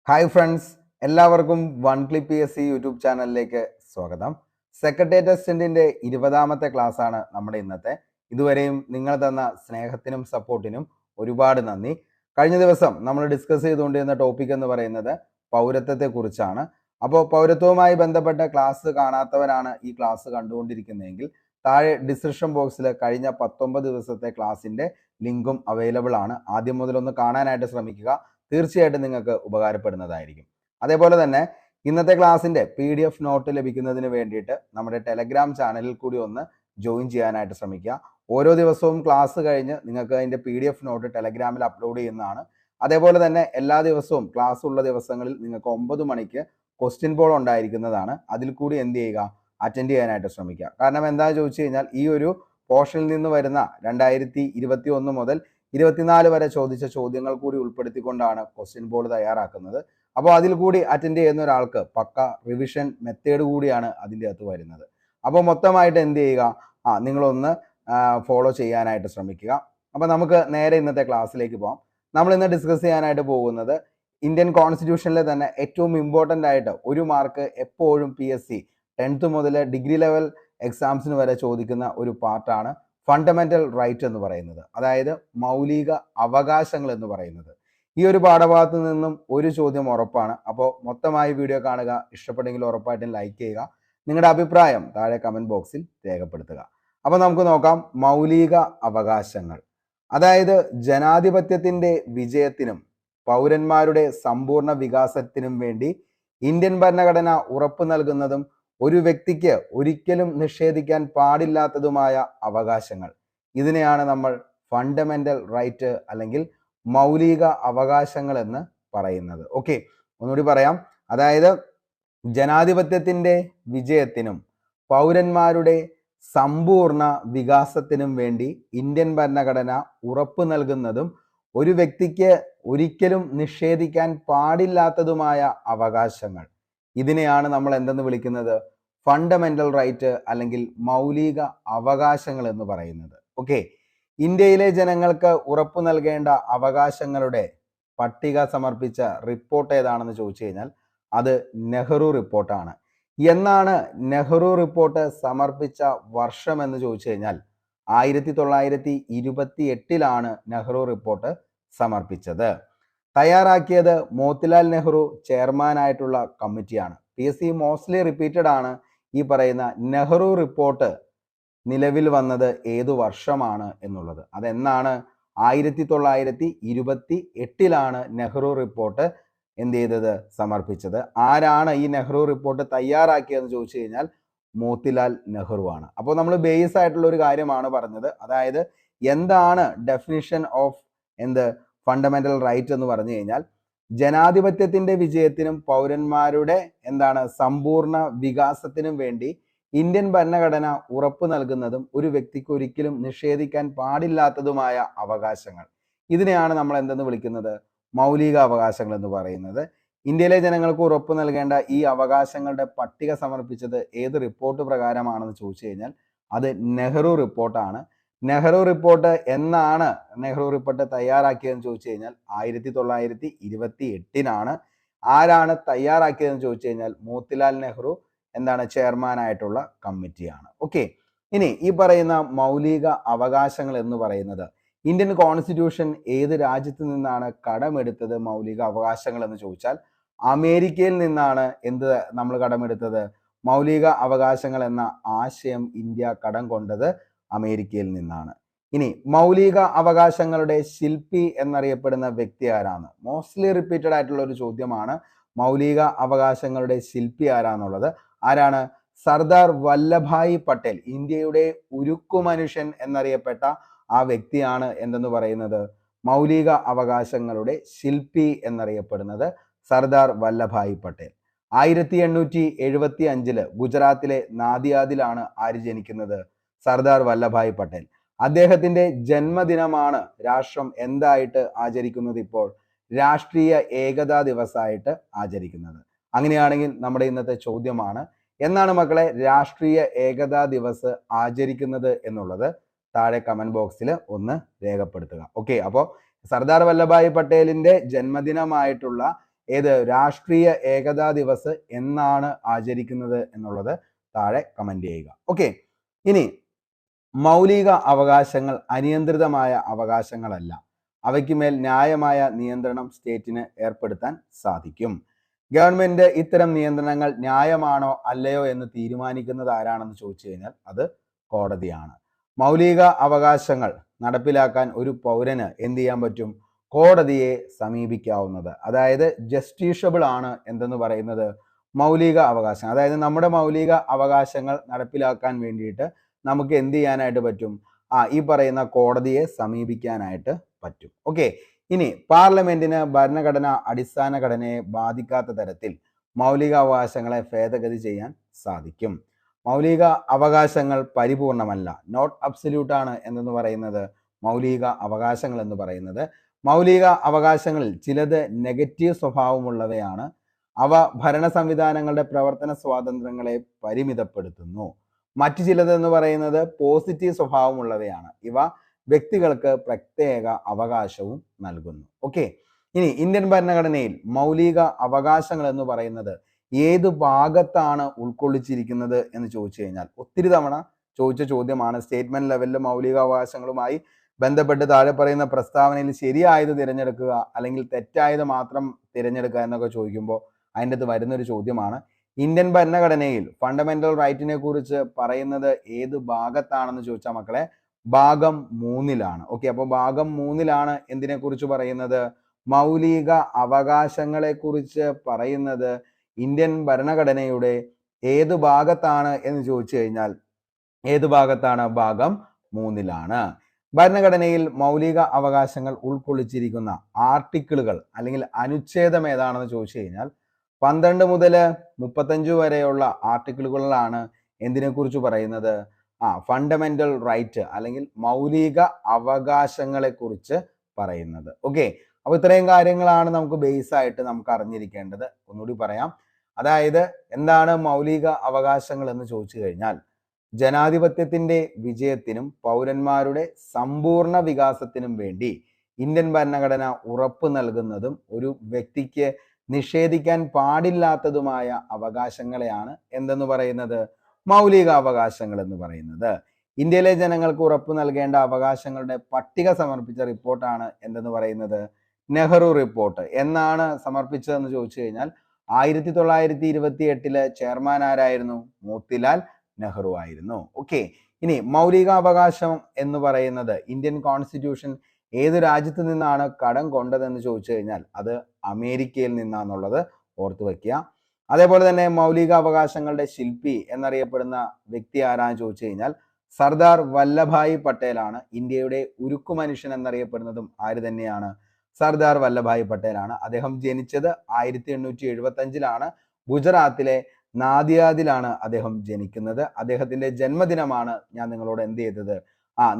Hi friends, എല്ലാവർക്കും one clip PSC YouTube ചാനലിലേക്ക് സ്വാഗതം. സെക്രട്ടേറിയറ്റ് അസിസ്റ്റന്റിന്റെ 20ാമത്തെ ക്ലാസ് ആണ് നമ്മുടെ ഇന്നത്തെ. ഇതുവരെയും നിങ്ങൾ തന്ന സ്നേഹത്തിനും സപ്പോർട്ടിനും ഒരുപാട് നന്ദി. കഴിഞ്ഞ ദിവസം നമ്മൾ ഡിസ്കസ് ചെയ്തുകൊണ്ടിരുന്ന ടോപ്പിക് എന്ന് പറയുന്നത് പൗരത്വത്തെ കുറിച്ചാണ്. അപ്പോൾ പൗരത്വവുമായി ബന്ധപ്പെട്ട ക്ലാസ് കാണാത്തവരാണ് ഈ ക്ലാസ് കണ്ടുകൊണ്ടിരിക്കുന്നതെങ്കിൽ താഴെ ഡിസ്ക്രിപ്ഷൻ ബോക്സിൽ കഴിഞ്ഞ 19 ദിവസത്തെ ക്ലാസിന്റെ ലിങ്കും അവൈലബിൾ ആണ്. ആദ്യം മുതലൊന്ന് കാണാനായിട്ട് ശ്രമിക്കുക. തീർച്ചയായിട്ടും നിങ്ങൾക്ക് ഉപകാരപ്പെടുന്നതായിരിക്കും. അതേപോലെ തന്നെ ഇന്നത്തെ ക്ലാസ്സിന്റെ PDF നോട്ട് ലഭിക്കുന്നതിന് വേണ്ടിയിട്ട് നമ്മുടെ ടെലഗ്രാം ചാനലിൽ കൂടി ഒന്ന് ജോയിൻ ചെയ്യാനായിട്ട് ശ്രമിക്കുക. ഓരോ ദിവസവും ക്ലാസ് കഴിഞ്ഞ് നിങ്ങൾക്ക് അതിന്റെ PDF നോട്ട് ടെലഗ്രാമിൽ അപ്ലോഡ് ചെയ്യുന്നതാണ്. അതേപോലെ തന്നെ എല്ലാ ദിവസവും ക്ലാസ് ഉള്ള ദിവസങ്ങളിൽ നിങ്ങൾക്ക് 9 മണിക്ക് ക്വസ്റ്റ്യൻ പോൾ ഉണ്ടായിരിക്കുന്നതാണ്. അതിൽ കൂടി എന്ത് ചെയ്യുക, അറ്റൻഡ് ചെയ്യാനായിട്ട് ശ്രമിക്കുക. കാരണം എന്താണെന്ന് ചോദിച്ചു കഴിഞ്ഞാൽ ഈ ഒരു പോർഷനിൽ നിന്ന് വരുന്ന 2021 മുതൽ 24 വരെ ചോദിച്ച ചോദ്യങ്ങൾ കൂടി ഉൾപ്പെടുത്തിക്കൊണ്ടാണ് ക്വസ്റ്റ്യൻ ബോർഡ് തയ്യാറാക്കുന്നത്. അപ്പോൾ അതിൽ കൂടി അറ്റൻഡ് ചെയ്യുന്ന ഒരാൾക്ക് പക്ക റിവിഷൻ മെത്തേഡ് കൂടിയാണ് അതിൻ്റെ അകത്ത് വരുന്നത്. അപ്പോൾ മൊത്തമായിട്ട് എന്ത് ചെയ്യുക, നിങ്ങളൊന്ന് ഫോളോ ചെയ്യാനായിട്ട് ശ്രമിക്കുക. അപ്പോൾ നമുക്ക് നേരെ ഇന്നത്തെ ക്ലാസ്സിലേക്ക് പോകാം. നമ്മൾ ഇന്ന് ഡിസ്കസ് ചെയ്യാനായിട്ട് പോകുന്നത് ഇന്ത്യൻ കോൺസ്റ്റിറ്റ്യൂഷനിലെ തന്നെ ഏറ്റവും ഇമ്പോർട്ടൻ്റ് ആയിട്ട് 1 മാർക്ക് എപ്പോഴും PSC 10th മുതൽ ഡിഗ്രി ലെവൽ എക്സാംസിന് വരെ ചോദിക്കുന്ന ഒരു പാർട്ടാണ് ഫണ്ടമെന്റൽ റൈറ്റ് എന്ന് പറയുന്നത്, അതായത് മൗലിക അവകാശങ്ങൾ എന്ന് പറയുന്നത്. ഈ ഒരു പാഠഭാഗത്ത് നിന്നും ഒരു ചോദ്യം ഉറപ്പാണ്. അപ്പോൾ മൊത്തമായി വീഡിയോ കാണുക. ഇഷ്ടപ്പെട്ടെങ്കിൽ ഉറപ്പായിട്ടും ലൈക്ക് ചെയ്യുക. നിങ്ങളുടെ അഭിപ്രായം താഴെ കമന്റ് ബോക്സിൽ രേഖപ്പെടുത്തുക. അപ്പോൾ നമുക്ക് നോക്കാം. മൗലിക അവകാശങ്ങൾ, അതായത് ജനാധിപത്യത്തിന്റെ വിജയത്തിനും പൗരന്മാരുടെ സമ്പൂർണ്ണ വികാസത്തിനും വേണ്ടി ഇന്ത്യൻ ഭരണഘടന ഉറപ്പു നൽകുന്നതും ഒരു വ്യക്തിക്ക് ഒരിക്കലും നിഷേധിക്കാൻ പാടില്ലാത്തതുമായ അവകാശങ്ങൾ. ഇതിനെയാണ് നമ്മൾ ഫണ്ടമെന്റൽ റൈറ്റ് അല്ലെങ്കിൽ മൗലിക അവകാശങ്ങൾ എന്ന് പറയുന്നത്. ഓക്കെ, ഒന്നുകൂടി പറയാം. അതായത് ജനാധിപത്യത്തിന്റെ വിജയത്തിനും പൗരന്മാരുടെ സമ്പൂർണ്ണ വികാസത്തിനും വേണ്ടി ഇന്ത്യൻ ഭരണഘടന ഉറപ്പു നൽകുന്നതും ഒരു വ്യക്തിക്ക് ഒരിക്കലും നിഷേധിക്കാൻ പാടില്ലാത്തതുമായ അവകാശങ്ങൾ. ഇതിനെയാണ് നമ്മൾ എന്തെന്ന് വിളിക്കുന്നത്? ഫണ്ടമെന്റൽ റൈറ്റ് അല്ലെങ്കിൽ മൗലിക അവകാശങ്ങൾ എന്ന് പറയുന്നത്. ഓക്കെ, ഇന്ത്യയിലെ ജനങ്ങൾക്ക് ഉറപ്പു നൽകേണ്ട അവകാശങ്ങളുടെ പട്ടിക സമർപ്പിച്ച റിപ്പോർട്ട് ഏതാണെന്ന് ചോദിച്ചു കഴിഞ്ഞാൽ അത് നെഹ്റു റിപ്പോർട്ടാണ്. എന്നാണ് നെഹ്റു റിപ്പോർട്ട് സമർപ്പിച്ച വർഷം എന്ന് ചോദിച്ചു കഴിഞ്ഞാൽ 1928 നെഹ്റു റിപ്പോർട്ട് സമർപ്പിച്ചത്. തയ്യാറാക്കിയത് മോത്തിലാൽ നെഹ്റു ചെയർമാനായിട്ടുള്ള കമ്മിറ്റിയാണ്. PSC മോസ്റ്റ്ലി റിപ്പീറ്റഡ് ആണ് ഈ പറയുന്ന നെഹ്റു റിപ്പോർട്ട് നിലവിൽ വന്നത് ഏതു വർഷമാണ് എന്നുള്ളത്. അതെന്നാണ്? 1928 നെഹ്റു റിപ്പോർട്ട് എന്ത് ചെയ്തത്? സമർപ്പിച്ചത്. ആരാണ് ഈ നെഹ്റു റിപ്പോർട്ട് തയ്യാറാക്കിയതെന്ന് ചോദിച്ചു കഴിഞ്ഞാൽ മോത്തിലാൽ നെഹ്റു ആണ്. അപ്പോൾ നമ്മൾ ബേസ് ആയിട്ടുള്ള ഒരു കാര്യമാണ് പറഞ്ഞത്. അതായത് എന്താണ് ഡെഫിനിഷൻ ഓഫ് ഫണ്ടമെന്റൽ റൈറ്റ് എന്ന് പറഞ്ഞു കഴിഞ്ഞാൽ ജനാധിപത്യത്തിന്റെ വിജയത്തിനും പൗരന്മാരുടെ സമ്പൂർണ്ണ വികാസത്തിനും വേണ്ടി ഇന്ത്യൻ ഭരണഘടന ഉറപ്പു നൽകുന്നതും ഒരു വ്യക്തിക്ക് ഒരിക്കലും നിഷേധിക്കാൻ പാടില്ലാത്തതുമായ അവകാശങ്ങൾ. ഇതിനെയാണ് നമ്മൾ എന്തെന്ന് വിളിക്കുന്നത്? മൗലിക അവകാശങ്ങൾ എന്ന് പറയുന്നത്. ഇന്ത്യയിലെ ജനങ്ങൾക്ക് ഉറപ്പു നൽകേണ്ട ഈ അവകാശങ്ങളുടെ പട്ടിക സമർപ്പിച്ചത് ഏത് റിപ്പോർട്ട് പ്രകാരമാണെന്ന് ചോദിച്ചു കഴിഞ്ഞാൽ അത് നെഹ്റു റിപ്പോർട്ടാണ്. നെഹ്റു റിപ്പോർട്ട് എന്നാണ് നെഹ്റു റിപ്പോർട്ട് തയ്യാറാക്കിയതെന്ന് ചോദിച്ചു കഴിഞ്ഞാൽ 1928 ആരാണ് തയ്യാറാക്കിയതെന്ന് ചോദിച്ചു കഴിഞ്ഞാൽ മോത്തിലാൽ നെഹ്റു ചെയർമാൻ ആയിട്ടുള്ള കമ്മിറ്റിയാണ്. ഓക്കെ, ഇനി ഈ പറയുന്ന മൗലിക അവകാശങ്ങൾ എന്ന് പറയുന്നത് ഇന്ത്യൻ കോൺസ്റ്റിറ്റ്യൂഷൻ ഏത് രാജ്യത്ത് നിന്നാണ് കടമെടുത്തത്? മൗലിക അവകാശങ്ങൾ എന്ന് ചോദിച്ചാൽ അമേരിക്കയിൽ നിന്നാണ് നമ്മൾ കടമെടുത്തത്. മൗലിക അവകാശങ്ങൾ എന്ന ആശയം ഇന്ത്യ കടം കൊണ്ടത് അമേരിക്കയിൽ നിന്നാണ്. ഇനി മൗലിക അവകാശങ്ങളുടെ ശില്പി എന്നറിയപ്പെടുന്ന വ്യക്തി ആരാണ്? മോസ്റ്റ്ലി റിപ്പീറ്റഡ് ആയിട്ടുള്ള ഒരു ചോദ്യമാണ്. മൗലിക അവകാശങ്ങളുടെ ശില്പി ആരാന്നുള്ളത്. ആരാണ്? സർദാർ വല്ലഭായ് പട്ടേൽ. ഇന്ത്യയുടെ ഉരുക്കു മനുഷ്യൻ എന്നറിയപ്പെട്ട ആ വ്യക്തിയാണ് എന്തെന്ന് പറയുന്നത്? മൗലിക അവകാശങ്ങളുടെ ശില്പി എന്നറിയപ്പെടുന്നത് സർദാർ വല്ലഭായ് പട്ടേൽ. 1875 ഗുജറാത്തിലെ നാദിയാദിലാണ് ആര് ജനിക്കുന്നത്? സർദാർ വല്ലഭായ് പട്ടേൽ. അദ്ദേഹത്തിന്റെ ജന്മദിനമാണ് രാഷ്ട്രം എന്തായിട്ട് ആചരിക്കുന്നത്? ഇപ്പോൾ രാഷ്ട്രീയ ഏകതാ ദിവസമായിട്ട് ആചരിക്കുന്നത്. അങ്ങനെയാണെങ്കിൽ നമ്മുടെ ഇന്നത്തെ ചോദ്യമാണ്, എന്നാണ് മക്കളെ രാഷ്ട്രീയ ഏകതാ ദിവസ് ആചരിക്കുന്നത് എന്നുള്ളത് താഴെ കമന്റ് ബോക്സിൽ ഒന്ന് രേഖപ്പെടുത്തുക. ഓക്കെ, അപ്പോൾ സർദാർ വല്ലഭായ് പട്ടേലിന്റെ ജന്മദിനമായിട്ടുള്ള ഏത് രാഷ്ട്രീയ ഏകതാ ദിവസ് എന്നാണ് ആചരിക്കുന്നത് എന്നുള്ളത് താഴെ കമന്റ് ചെയ്യുക. ഓക്കെ, ഇനി മൗലിക അവകാശങ്ങൾ അനിയന്ത്രിതമായ അവകാശങ്ങളല്ല. അവയ്ക്ക് മേൽ ന്യായമായ നിയന്ത്രണം സ്റ്റേറ്റിന് ഏർപ്പെടുത്താൻ സാധിക്കും. ഗവൺമെന്റ് ഇത്തരം നിയന്ത്രണങ്ങൾ ന്യായമാണോ അല്ലയോ എന്ന് തീരുമാനിക്കുന്നത് ആരാണെന്ന് ചോദിച്ചു കഴിഞ്ഞാൽ അത് കോടതിയാണ്. മൗലിക അവകാശങ്ങൾ നടപ്പിലാക്കാൻ ഒരു പൗരന് എന്ത് ചെയ്യാൻ പറ്റും? കോടതിയെ സമീപിക്കാവുന്നത്. അതായത് ജസ്റ്റീഷ്യബിൾ ആണ് എന്തെന്ന് പറയുന്നത് മൗലിക അവകാശം. അതായത് നമ്മുടെ മൗലിക അവകാശങ്ങൾ നടപ്പിലാക്കാൻ വേണ്ടിയിട്ട് നമുക്ക് എന്ത് ചെയ്യാനായിട്ട് പറ്റും? ഈ പറയുന്ന കോടതിയെ സമീപിക്കാനായിട്ട് പറ്റും. ഓക്കെ, ഇനി പാർലമെന്റിന് ഭരണഘടന അടിസ്ഥാന ഘടനയെ ബാധിക്കാത്ത തരത്തിൽ മൗലിക അവകാശങ്ങളെ ഭേദഗതി ചെയ്യാൻ സാധിക്കും. മൗലിക അവകാശങ്ങൾ പരിപൂർണമല്ല, നോട്ട് അബ്സല്യൂട്ട് ആണ് എന്നു പറയുന്നത് മൗലിക അവകാശങ്ങൾ എന്ന് പറയുന്നത്. മൗലിക അവകാശങ്ങളിൽ ചിലത് നെഗറ്റീവ് സ്വഭാവമുള്ളവയാണ്. അവ ഭരണ സംവിധാനങ്ങളുടെ പ്രവർത്തന സ്വാതന്ത്ര്യങ്ങളെ പരിമിതപ്പെടുത്തുന്നു. മറ്റു ചിലത് എന്ന് പറയുന്നത് പോസിറ്റീവ് സ്വഭാവമുള്ളവയാണ്. ഇവ വ്യക്തികൾക്ക് പ്രത്യേക അവകാശവും നൽകുന്നു. ഓക്കെ, ഇനി ഇന്ത്യൻ ഭരണഘടനയിൽ മൗലിക അവകാശങ്ങൾ എന്ന് പറയുന്നത് ഏത് ഭാഗത്താണ് ഉൾക്കൊള്ളിച്ചിരിക്കുന്നത് എന്ന് ചോദിച്ചു കഴിഞ്ഞാൽ ഒത്തിരി തവണ ചോദിച്ച ചോദ്യമാണ്. സ്റ്റേറ്റ്മെന്റ് ലെവലിൽ മൗലിക അവകാശങ്ങളുമായി ബന്ധപ്പെട്ട് താഴെ പറയുന്ന പ്രസ്താവനയിൽ ശരിയായത് തിരഞ്ഞെടുക്കുക അല്ലെങ്കിൽ തെറ്റായത് മാത്രം തിരഞ്ഞെടുക്കുക എന്നൊക്കെ ചോദിക്കുമ്പോൾ അതിൻ്റെ അകത്ത് വരുന്നൊരു ചോദ്യമാണ്. ഇന്ത്യൻ ഭരണഘടനയിൽ ഫണ്ടമെന്റൽ റൈറ്റിനെ കുറിച്ച് പറയുന്നത് ഏത് ഭാഗത്താണെന്ന് ചോദിച്ചാൽ മക്കളെ ഭാഗം 3-ലാണ്. ഓക്കെ, അപ്പോൾ ഭാഗം 3-ലാണ് എന്തിനെ കുറിച്ച് പറയുന്നത്? മൗലിക അവകാശങ്ങളെ കുറിച്ച് പറയുന്നത് ഇന്ത്യൻ ഭരണഘടനയുടെ ഏത് ഭാഗത്താണ് എന്ന് ചോദിച്ചു കഴിഞ്ഞാൽ ഏത് ഭാഗത്താണ്? ഭാഗം 3-ലാണ്. ഭരണഘടനയിൽ മൗലിക അവകാശങ്ങൾ ഉൾക്കൊള്ളിച്ചിരിക്കുന്ന ആർട്ടിക്കിളുകൾ അല്ലെങ്കിൽ അനുച്ഛേദം ഏതാണെന്ന് ചോദിച്ചു കഴിഞ്ഞാൽ 12 മുതൽ 35 വരെയുള്ള ആർട്ടിക്കിളുകളിലാണ് എന്തിനെക്കുറിച്ച് പറയുന്നത്? ഫണ്ടമെന്റൽ റൈറ്റ് അല്ലെങ്കിൽ മൗലിക അവകാശങ്ങളെ കുറിച്ച് പറയുന്നത്. ഓക്കെ, അപ്പൊ ഇത്രയും കാര്യങ്ങളാണ് നമുക്ക് ബേസ് ആയിട്ട് നമുക്ക് അറിഞ്ഞിരിക്കേണ്ടത്. ഒന്നുകൂടി പറയാം. അതായത് എന്താണ് മൗലിക അവകാശങ്ങൾ എന്ന് ചോദിച്ചു കഴിഞ്ഞാൽ ജനാധിപത്യത്തിന്റെ വിജയത്തിനും പൗരന്മാരുടെ സമ്പൂർണ്ണ വികാസത്തിനും വേണ്ടി ഇന്ത്യൻ ഭരണഘടന ഉറപ്പ് നൽകുന്നതും ഒരു വ്യക്തിക്ക് നിഷേധിക്കാൻ പാടില്ലാത്തതുമായ അവകാശങ്ങളെയാണ് എന്തെന്ന് പറയുന്നത്? മൗലിക അവകാശങ്ങൾ എന്ന് പറയുന്നത്. ഇന്ത്യയിലെ ജനങ്ങൾക്ക് ഉറപ്പ് നൽകേണ്ട അവകാശങ്ങളുടെ പട്ടിക സമർപ്പിച്ച റിപ്പോർട്ടാണ് എന്തെന്ന് പറയുന്നത്? നെഹ്റു റിപ്പോർട്ട്. എന്നാണ് സമർപ്പിച്ചതെന്ന് ചോദിച്ചു കഴിഞ്ഞാൽ 1928 ചെയർമാൻ ആരായിരുന്നു? മോത്തിലാൽ നെഹ്റു ആയിരുന്നു. ഓക്കെ, ഇനി മൗലിക അവകാശം എന്ന് പറയുന്നത് ഇന്ത്യൻ കോൺസ്റ്റിറ്റ്യൂഷൻ ഏത് രാജ്യത്ത് നിന്നാണ് കടം കൊണ്ടതെന്ന് ചോദിച്ചു കഴിഞ്ഞാൽ അത് അമേരിക്കയിൽ നിന്നാന്നുള്ളത് ഓർത്തു വെക്കുക. അതേപോലെ തന്നെ മൗലിക അവകാശങ്ങളുടെ ശില്പി എന്നറിയപ്പെടുന്ന വ്യക്തി ആരാന്ന് ചോദിച്ചു കഴിഞ്ഞാൽ സർദാർ വല്ലഭായ് പട്ടേലാണ്. ഇന്ത്യയുടെ ഉരുക്കു മനുഷ്യൻ എന്നറിയപ്പെടുന്നതും ആര് തന്നെയാണ്? സർദാർ വല്ലഭായ് പട്ടേലാണ്. അദ്ദേഹം ജനിച്ചത് 1875-ലാണ്. ഗുജറാത്തിലെ നാദിയാദിലാണ് അദ്ദേഹം ജനിക്കുന്നത്. അദ്ദേഹത്തിന്റെ ജന്മദിനമാണ് ഞാൻ നിങ്ങളോട് എന്ത് ചെയ്തത്?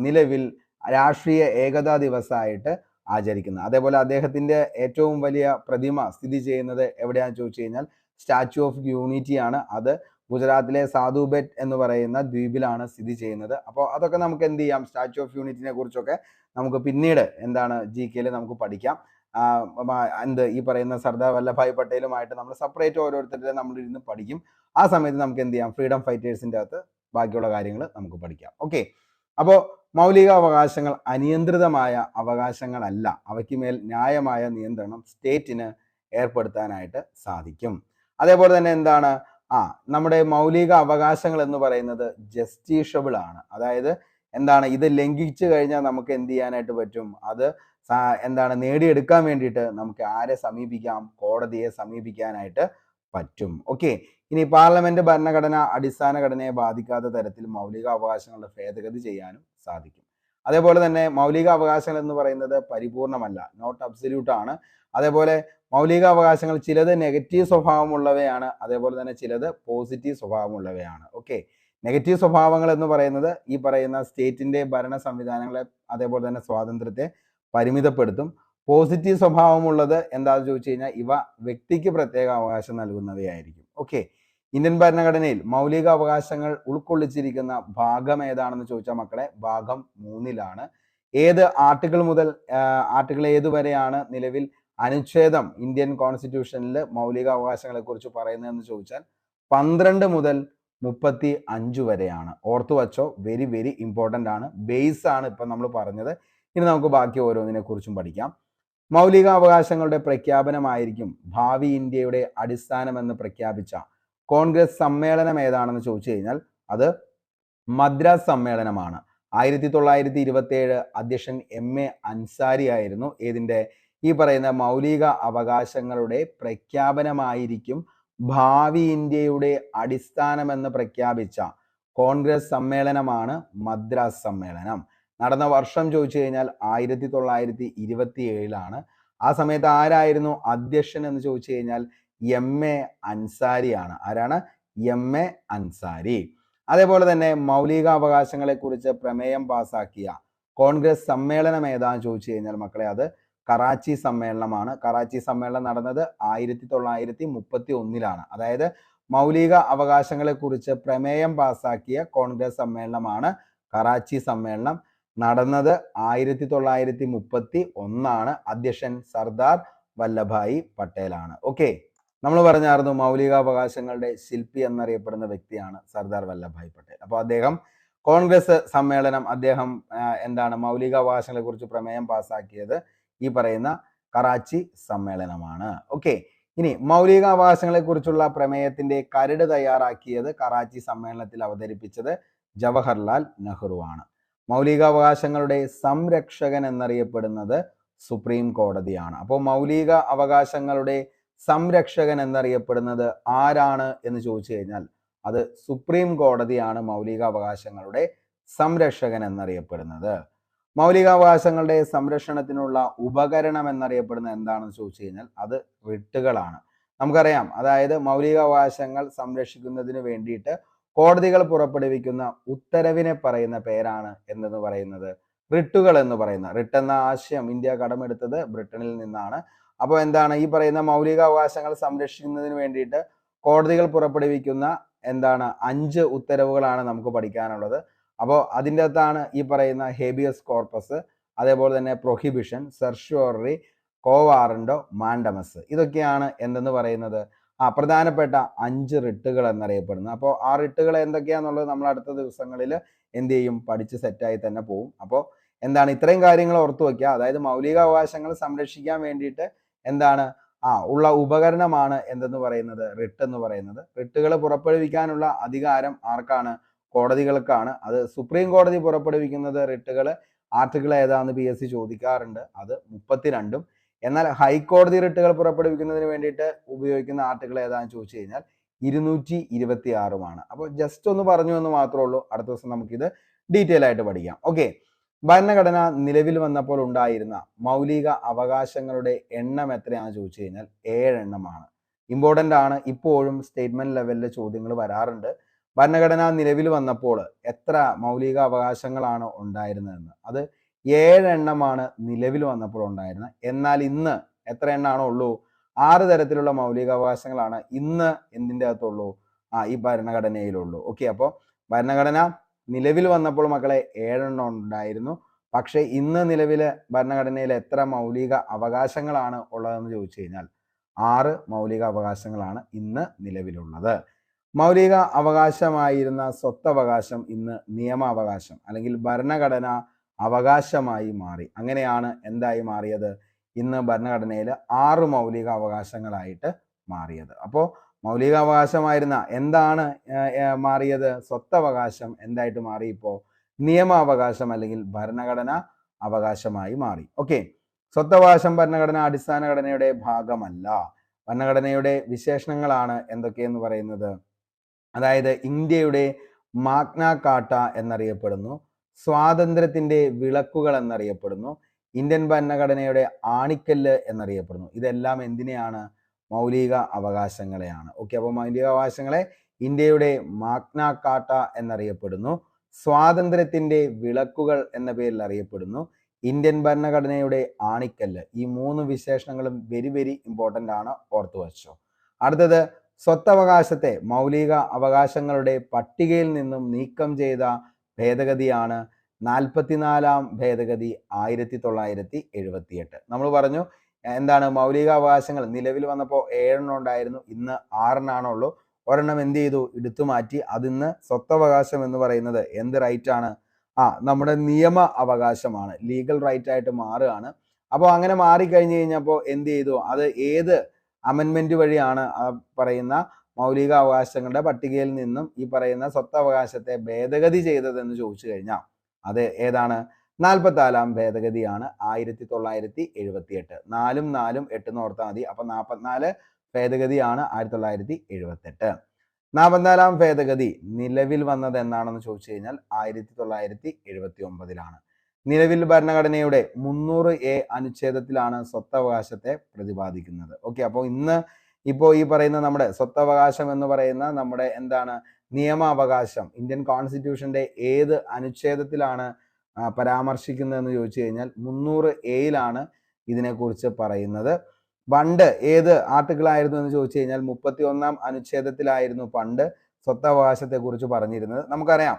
നിലവിൽ രാഷ്ട്രീയ ഏകതാ ദിവസമായിട്ട് ആചരിക്കുന്നത്. അതേപോലെ അദ്ദേഹത്തിന്റെ ഏറ്റവും വലിയ പ്രതിമ സ്ഥിതി ചെയ്യുന്നത് എവിടെയാണെന്ന് ചോദിച്ചു കഴിഞ്ഞാൽ സ്റ്റാച്യു ഓഫ് യൂണിറ്റി ആണ്. അത് ഗുജറാത്തിലെ സാധുബെറ്റ് എന്ന് പറയുന്ന ദ്വീപിലാണ് സ്ഥിതി ചെയ്യുന്നത്. അപ്പോൾ അതൊക്കെ നമുക്ക് എന്ത് ചെയ്യാം? സ്റ്റാച്യു ഓഫ് യൂണിറ്റിനെ കുറിച്ചൊക്കെ നമുക്ക് പിന്നീട് GK നമുക്ക് പഠിക്കാം. ഈ പറയുന്ന സർദാർ വല്ലഭായ് പട്ടേലുമായിട്ട് നമ്മൾ സെപ്പറേറ്റ് ഓരോരുത്തരുടെ നമ്മൾ ഇരുന്ന് പഠിക്കും. ആ സമയത്ത് നമുക്ക് എന്ത് ചെയ്യാം? ഫ്രീഡം ഫൈറ്റേഴ്സിന്റെ അകത്ത് ബാക്കിയുള്ള കാര്യങ്ങൾ നമുക്ക് പഠിക്കാം. ഓക്കെ, അപ്പോൾ മൗലിക അവകാശങ്ങൾ അനിയന്ത്രിതമായ അവകാശങ്ങളല്ല. അവയ്ക്ക് മേൽ ന്യായമായ നിയന്ത്രണം സ്റ്റേറ്റിന് ഏർപ്പെടുത്താനായിട്ട് സാധിക്കും. അതേപോലെ തന്നെ എന്താണ് നമ്മുടെ മൗലിക അവകാശങ്ങൾ എന്ന് പറയുന്നത് ജസ്റ്റീഷ്യബിൾ ആണ്. അതായത് ഇത് ലംഘിച്ചു കഴിഞ്ഞാൽ നമുക്ക് എന്ത് ചെയ്യാനായിട്ട് പറ്റും? അത് നേടിയെടുക്കാൻ വേണ്ടിയിട്ട് നമുക്ക് ആരെ സമീപിക്കാം? കോടതിയെ സമീപിക്കാനായിട്ട് പറ്റും. ഓക്കെ, ഇനി പാർലമെന്റ് ഭരണഘടന അടിസ്ഥാന ഘടനയെ ബാധിക്കാത്ത തരത്തിൽ മൗലിക അവകാശങ്ങളുടെ ഭേദഗതി ചെയ്യാനും സാധിക്കും. അതേപോലെ തന്നെ മൗലിക അവകാശങ്ങൾ എന്ന് പറയുന്നത് പരിപൂർണമല്ല, നോട്ട് അബ്സല്യൂട്ട് ആണ്. അതേപോലെ മൗലിക അവകാശങ്ങൾ ചിലത് നെഗറ്റീവ് സ്വഭാവമുള്ളവയാണ്, അതേപോലെ തന്നെ ചിലത് പോസിറ്റീവ് സ്വഭാവമുള്ളവയാണ്. ഓക്കെ, നെഗറ്റീവ് സ്വഭാവങ്ങൾ എന്ന് പറയുന്നത് ഈ പറയുന്ന സ്റ്റേറ്റിന്റെ ഭരണ സംവിധാനങ്ങളെ അതേപോലെ തന്നെ സ്വാതന്ത്ര്യത്തെ പരിമിതപ്പെടുത്തും. പോസിറ്റീവ് സ്വഭാവമുള്ളത് എന്താണെന്ന് ചോദിച്ചു കഴിഞ്ഞാൽ ഇവ വ്യക്തിക്ക് പ്രത്യേക അവകാശം നൽകുന്നവയായിരിക്കും. ഓക്കെ, ഇന്ത്യൻ ഭരണഘടനയിൽ മൗലിക അവകാശങ്ങൾ ഉൾക്കൊള്ളിച്ചിരിക്കുന്ന ഭാഗം ഏതാണെന്ന് ചോദിച്ചാൽ മക്കളെ ഭാഗം 3-ലാണ്. ഏത് ആർട്ടിക്കിൾ മുതൽ ആർട്ടിക്കിൾ ഏതുവരെയാണ് നിലവിൽ അനുച്ഛേദം ഇന്ത്യൻ കോൺസ്റ്റിറ്റ്യൂഷനിൽ മൗലിക അവകാശങ്ങളെ കുറിച്ച് പറയുന്നതെന്ന് ചോദിച്ചാൽ 12 മുതൽ 35 വരെയാണ്. ഓർത്തു വച്ചോ, വെരി വെരി ഇമ്പോർട്ടൻ്റ് ആണ്, ബേസ് ആണ് ഇപ്പം നമ്മൾ പറഞ്ഞത്. ഇനി നമുക്ക് ബാക്കി ഓരോന്നിനെ കുറിച്ചും പഠിക്കാം. മൗലിക അവകാശങ്ങളുടെ പ്രഖ്യാപനമായിരിക്കും ഭാവി ഇന്ത്യയുടെ അടിസ്ഥാനമെന്ന് പ്രഖ്യാപിച്ച കോൺഗ്രസ് സമ്മേളനം ഏതാണെന്ന് ചോദിച്ചു കഴിഞ്ഞാൽ അത് മദ്രാസ് സമ്മേളനമാണ്. 1927 അധ്യക്ഷൻ MA അൻസാരി ആയിരുന്നു ഏതിൻ്റെ, ഈ പറയുന്ന മൗലിക അവകാശങ്ങളുടെ പ്രഖ്യാപനമായിരിക്കും ഭാവി ഇന്ത്യയുടെ അടിസ്ഥാനമെന്ന് പ്രഖ്യാപിച്ച കോൺഗ്രസ് സമ്മേളനമാണ് മദ്രാസ് സമ്മേളനം. നടന്ന വർഷം ചോദിച്ചു കഴിഞ്ഞാൽ 1927 ആ സമയത്ത് ആരായിരുന്നു അധ്യക്ഷൻ എന്ന് ചോദിച്ചു കഴിഞ്ഞാൽ MA അൻസാരിയാണ്. ആരാണ്? MA അൻസാരി. അതേപോലെ തന്നെ മൗലിക അവകാശങ്ങളെ കുറിച്ച് പ്രമേയം പാസാക്കിയ കോൺഗ്രസ് സമ്മേളനം ഏതാന്ന് ചോദിച്ചു കഴിഞ്ഞാൽ മക്കളെ അത് കറാച്ചി സമ്മേളനമാണ്. കറാച്ചി സമ്മേളനം നടന്നത് 1931. അതായത് മൗലിക അവകാശങ്ങളെ കുറിച്ച് പ്രമേയം പാസാക്കിയ കോൺഗ്രസ് സമ്മേളനമാണ് കറാച്ചി സമ്മേളനം. നടന്നത് 1931. അധ്യക്ഷൻ സർദാർ വല്ലഭായി പട്ടേലാണ്. ഓക്കെ, നമ്മൾ പറഞ്ഞായിരുന്നു മൗലികാവകാശങ്ങളുടെ ശില്പി എന്നറിയപ്പെടുന്ന വ്യക്തിയാണ് സർദാർ വല്ലഭായ് പട്ടേൽ. അപ്പോൾ അദ്ദേഹം കോൺഗ്രസ് സമ്മേളനം അദ്ദേഹം എന്താണ് മൗലികാവകാശങ്ങളെ കുറിച്ച് പ്രമേയം പാസാക്കിയത് ഈ പറയുന്ന കറാച്ചി സമ്മേളനമാണ്. ഓക്കെ, ഇനി മൗലികാവകാശങ്ങളെ കുറിച്ചുള്ള പ്രമേയത്തിന്റെ കരട് തയ്യാറാക്കിയത് കറാച്ചി സമ്മേളനത്തിൽ അവതരിപ്പിച്ചത് ജവഹർലാൽ നെഹ്റു ആണ്. മൗലികാവകാശങ്ങളുടെ സംരക്ഷകൻ എന്നറിയപ്പെടുന്നത് സുപ്രീം കോടതിയാണ്. അപ്പോൾ മൗലിക അവകാശങ്ങളുടെ സംരക്ഷകൻ എന്നറിയപ്പെടുന്നത് ആരാണ് എന്ന് ചോദിച്ചു കഴിഞ്ഞാൽ അത് സുപ്രീം കോടതിയാണ് മൗലികാവകാശങ്ങളുടെ സംരക്ഷകൻ എന്നറിയപ്പെടുന്നത്. മൗലികാവകാശങ്ങളുടെ സംരക്ഷണത്തിനുള്ള ഉപകരണം എന്നറിയപ്പെടുന്നത് എന്താണെന്ന് ചോദിച്ചു കഴിഞ്ഞാൽ അത് റിട്ടുകളാണ്. നമുക്കറിയാം, അതായത് മൗലികാവകാശങ്ങൾ സംരക്ഷിക്കുന്നതിന് വേണ്ടിയിട്ട് കോടതികൾ പുറപ്പെടുവിക്കുന്ന ഉത്തരവിനെ പറയുന്ന പേരാണ് എന്തെന്ന് പറയുന്നത് റിട്ടുകൾ എന്ന് പറയുന്ന. റിട്ട് എന്ന ആശയം ഇന്ത്യ കടമെടുത്തത് ബ്രിട്ടനിൽ നിന്നാണ്. അപ്പോൾ എന്താണ് ഈ പറയുന്ന മൗലികാവകാശങ്ങൾ സംരക്ഷിക്കുന്നതിന് വേണ്ടിയിട്ട് കോടതികൾ പുറപ്പെടുവിക്കുന്ന എന്താണ് 5 ഉത്തരവുകളാണ് നമുക്ക് പഠിക്കാനുള്ളത്. അപ്പോൾ അതിൻ്റെ അകത്താണ് ഈ പറയുന്ന ഹേബിയസ് കോർപ്പസ്, അതേപോലെ തന്നെ പ്രൊഹിബിഷൻ, സെർഷ്യോറി, കോവാറൻഡോ, മാൻഡമസ്. ഇതൊക്കെയാണ് എന്തെന്ന് പറയുന്നത് പ്രധാനപ്പെട്ട 5 റിട്ടുകൾ എന്നറിയപ്പെടുന്നത്. അപ്പോൾ ആ റിട്ടുകൾ എന്തൊക്കെയാണെന്നുള്ളത് നമ്മൾ അടുത്ത ദിവസങ്ങളിൽ എന്ത് ചെയ്യും, പഠിച്ച് സെറ്റായി തന്നെ പോകും. അപ്പോൾ എന്താണ് ഇത്രയും കാര്യങ്ങൾ ഓർത്തു വയ്ക്കുക. അതായത് മൗലികാവകാശങ്ങൾ സംരക്ഷിക്കാൻ വേണ്ടിയിട്ട് എന്താണ് ഉള്ള ഉപകരണമാണ് എന്തെന്ന് പറയുന്നത് റിട്ട് എന്ന് പറയുന്നത്. റിട്ടുകൾ പുറപ്പെടുവിക്കാനുള്ള അധികാരം ആർക്കാണ്? കോടതികൾക്കാണ്. അത് സുപ്രീം കോടതി പുറപ്പെടുവിക്കുന്നത് റിട്ടുകൾ ആർട്ടിക്കിൾ ഏതാന്ന് PSC ചോദിക്കാറുണ്ട്, അത് 32. എന്നാൽ ഹൈക്കോടതി റിട്ടുകൾ പുറപ്പെടുവിക്കുന്നതിന് വേണ്ടിയിട്ട് ഉപയോഗിക്കുന്ന ആർട്ടിക്കിൾ ഏതാന്ന് ചോദിച്ചു കഴിഞ്ഞാൽ 226. അപ്പോൾ ജസ്റ്റ് ഒന്ന് പറഞ്ഞു എന്ന് മാത്രമേ ഉള്ളൂ. അടുത്ത ദിവസം നമുക്കിത് ഡീറ്റെയിൽ ആയിട്ട് പഠിക്കാം. ഓക്കെ, ഭരണഘടന നിലവിൽ വന്നപ്പോൾ ഉണ്ടായിരുന്ന മൗലിക അവകാശങ്ങളുടെ എണ്ണം എത്രയാണെന്ന് ചോദിച്ചു കഴിഞ്ഞാൽ 7 എണ്ണമാണ്. ഇമ്പോർട്ടൻ്റ് ആണ്, ഇപ്പോഴും സ്റ്റേറ്റ്മെന്റ് ലെവലിൽ ചോദ്യങ്ങൾ വരാറുണ്ട്. ഭരണഘടന നിലവിൽ വന്നപ്പോൾ എത്ര മൗലിക അവകാശങ്ങളാണ് ഉണ്ടായിരുന്നതെന്ന്. അത് 7 എണ്ണമാണ് നിലവിൽ വന്നപ്പോൾ ഉണ്ടായിരുന്നത്. എന്നാൽ ഇന്ന് എത്ര എണ്ണമാണോ ഉള്ളൂ? 6 തരത്തിലുള്ള മൗലികാവകാശങ്ങളാണ് ഇന്ന് എന്തിൻ്റെ അകത്തുള്ളൂ? ഈ ഭരണഘടനയിലുള്ളൂ. ഓക്കെ, അപ്പോൾ ഭരണഘടന നിലവിൽ വന്നപ്പോൾ മക്കളെ 7 എണ്ണം ഉണ്ടായിരുന്നു. പക്ഷേ ഇന്ന് നിലവിൽ ഭരണഘടനയിൽ എത്ര മൗലിക അവകാശങ്ങളാണ് ഉള്ളതെന്ന് ചോദിച്ചു കഴിഞ്ഞാൽ 6 മൗലിക അവകാശങ്ങളാണ് ഇന്ന് നിലവിലുള്ളത്. മൗലിക അവകാശമായിരുന്ന സ്വത്തവകാശം ഇന്ന് നിയമാവകാശം അല്ലെങ്കിൽ ഭരണഘടന അവകാശമായി മാറി. അങ്ങനെയാണ് എന്തായി മാറിയത്? ഇന്ന് ഭരണഘടനയിൽ 6 മൗലിക അവകാശങ്ങളായിട്ട് മാറിയത്. അപ്പോൾ മൗലികാവകാശമായിരുന്ന എന്താണ് മാറിയത്? സ്വത്തവകാശം എന്തായിട്ട് മാറി? ഇപ്പോൾ നിയമാവകാശം അല്ലെങ്കിൽ ഭരണഘടന അവകാശമായി മാറി. ഓക്കെ, സ്വത്തവകാശം ഭരണഘടന അടിസ്ഥാന ഘടനയുടെ ഭാഗമല്ല. ഭരണഘടനയുടെ വിശേഷണങ്ങളാണ് എന്തൊക്കെയെന്ന് പറയുന്നത്. അതായത് ഇന്ത്യയുടെ മാഗ്ന കാർട്ട എന്നറിയപ്പെടുന്നു, സ്വാതന്ത്ര്യത്തിന്റെ വിളക്കുകൾ എന്നറിയപ്പെടുന്നു, ഇന്ത്യൻ ഭരണഘടനയുടെ ആണിക്കല്ല് എന്നറിയപ്പെടുന്നു. ഇതെല്ലാം എന്തിനെയാണ്? മൗലിക അവകാശങ്ങളെയാണ്. ഓക്കെ, അപ്പോൾ മൗലിക അവകാശങ്ങളെ ഇന്ത്യയുടെ മാഗ്ന കാർട്ട എന്നറിയപ്പെടുന്നു, സ്വാതന്ത്ര്യത്തിന്റെ വിളക്കുകൾ എന്ന പേരിൽ അറിയപ്പെടുന്നു, ഇന്ത്യൻ ഭരണഘടനയുടെ ആണിക്കല്ല്. ഈ 3 വിശേഷണങ്ങളും വെരി വെരി ഇമ്പോർട്ടൻ്റ് ആണ്, ഓർത്തു വച്ചോ. അടുത്തത് സ്വത്തവകാശത്തെ മൗലിക അവകാശങ്ങളുടെ പട്ടികയിൽ നിന്നും നീക്കം ചെയ്ത ഭേദഗതിയാണ് 44-ാം ഭേദഗതി 1978. നമ്മൾ പറഞ്ഞു എന്താണ് മൗലികാവകാശങ്ങൾ നിലവിൽ വന്നപ്പോൾ 7 ഉണ്ടായിരുന്നു, ഇന്ന് 6 ഒരെണ്ണം എന്ത് ചെയ്തു, എടുത്തു മാറ്റി. അതിന്ന് സ്വത്തവകാശം എന്ന് പറയുന്നത് എന്ത് റൈറ്റ് ആണ്? നമ്മുടെ നിയമ അവകാശമാണ്, ലീഗൽ റൈറ്റ് ആയിട്ട് മാറുകയാണ്. അപ്പോൾ അങ്ങനെ മാറിക്കഴിഞ്ഞു കഴിഞ്ഞപ്പോൾ എന്ത് ചെയ്തു, അത് ഏത് അമെൻമെന്റ് വഴിയാണ് പറയുന്ന മൗലികാവകാശങ്ങളുടെ പട്ടികയിൽ നിന്നും ഈ പറയുന്ന സ്വത്തവകാശത്തെ ഭേദഗതി ചെയ്തതെന്ന് ചോദിച്ചു കഴിഞ്ഞാൽ അത് ഏതാണ്? 44-ാം ഭേദഗതിയാണ് 1978. 4ഉം 4ഉം 8 ഓർത്താൽ മതി. അപ്പൊ 44 ഭേദഗതിയാണ് 1978. 44-ാം ഭേദഗതി നിലവിൽ വന്നത് എന്നാണെന്ന് ചോദിച്ചു കഴിഞ്ഞാൽ 1979-ലാണ്. നിലവിൽ ഭരണഘടനയുടെ 300A അനുച്ഛേദത്തിലാണ് സ്വത്തവകാശത്തെ പ്രതിപാദിക്കുന്നത്. ഓക്കെ, അപ്പോൾ ഇപ്പോൾ ഈ പറയുന്ന നമ്മുടെ സ്വത്തവകാശം എന്ന് പറയുന്ന നമ്മുടെ എന്താണ് നിയമാവകാശം ഇന്ത്യൻ കോൺസ്റ്റിറ്റ്യൂഷന്റെ ഏത് അനുച്ഛേദത്തിലാണ് പരാമർശിക്കുന്നതെന്ന് ചോദിച്ചു കഴിഞ്ഞാൽ 300A ഇതിനെക്കുറിച്ച് പറയുന്നത്. പണ്ട് ഏത് ആർട്ടിക്കിൾ ആയിരുന്നു എന്ന് ചോദിച്ചു കഴിഞ്ഞാൽ 31-ാം അനുച്ഛേദത്തിലായിരുന്നു പണ്ട് സ്വത്തവകാശത്തെ കുറിച്ച് പറഞ്ഞിരുന്നത്. നമുക്കറിയാം,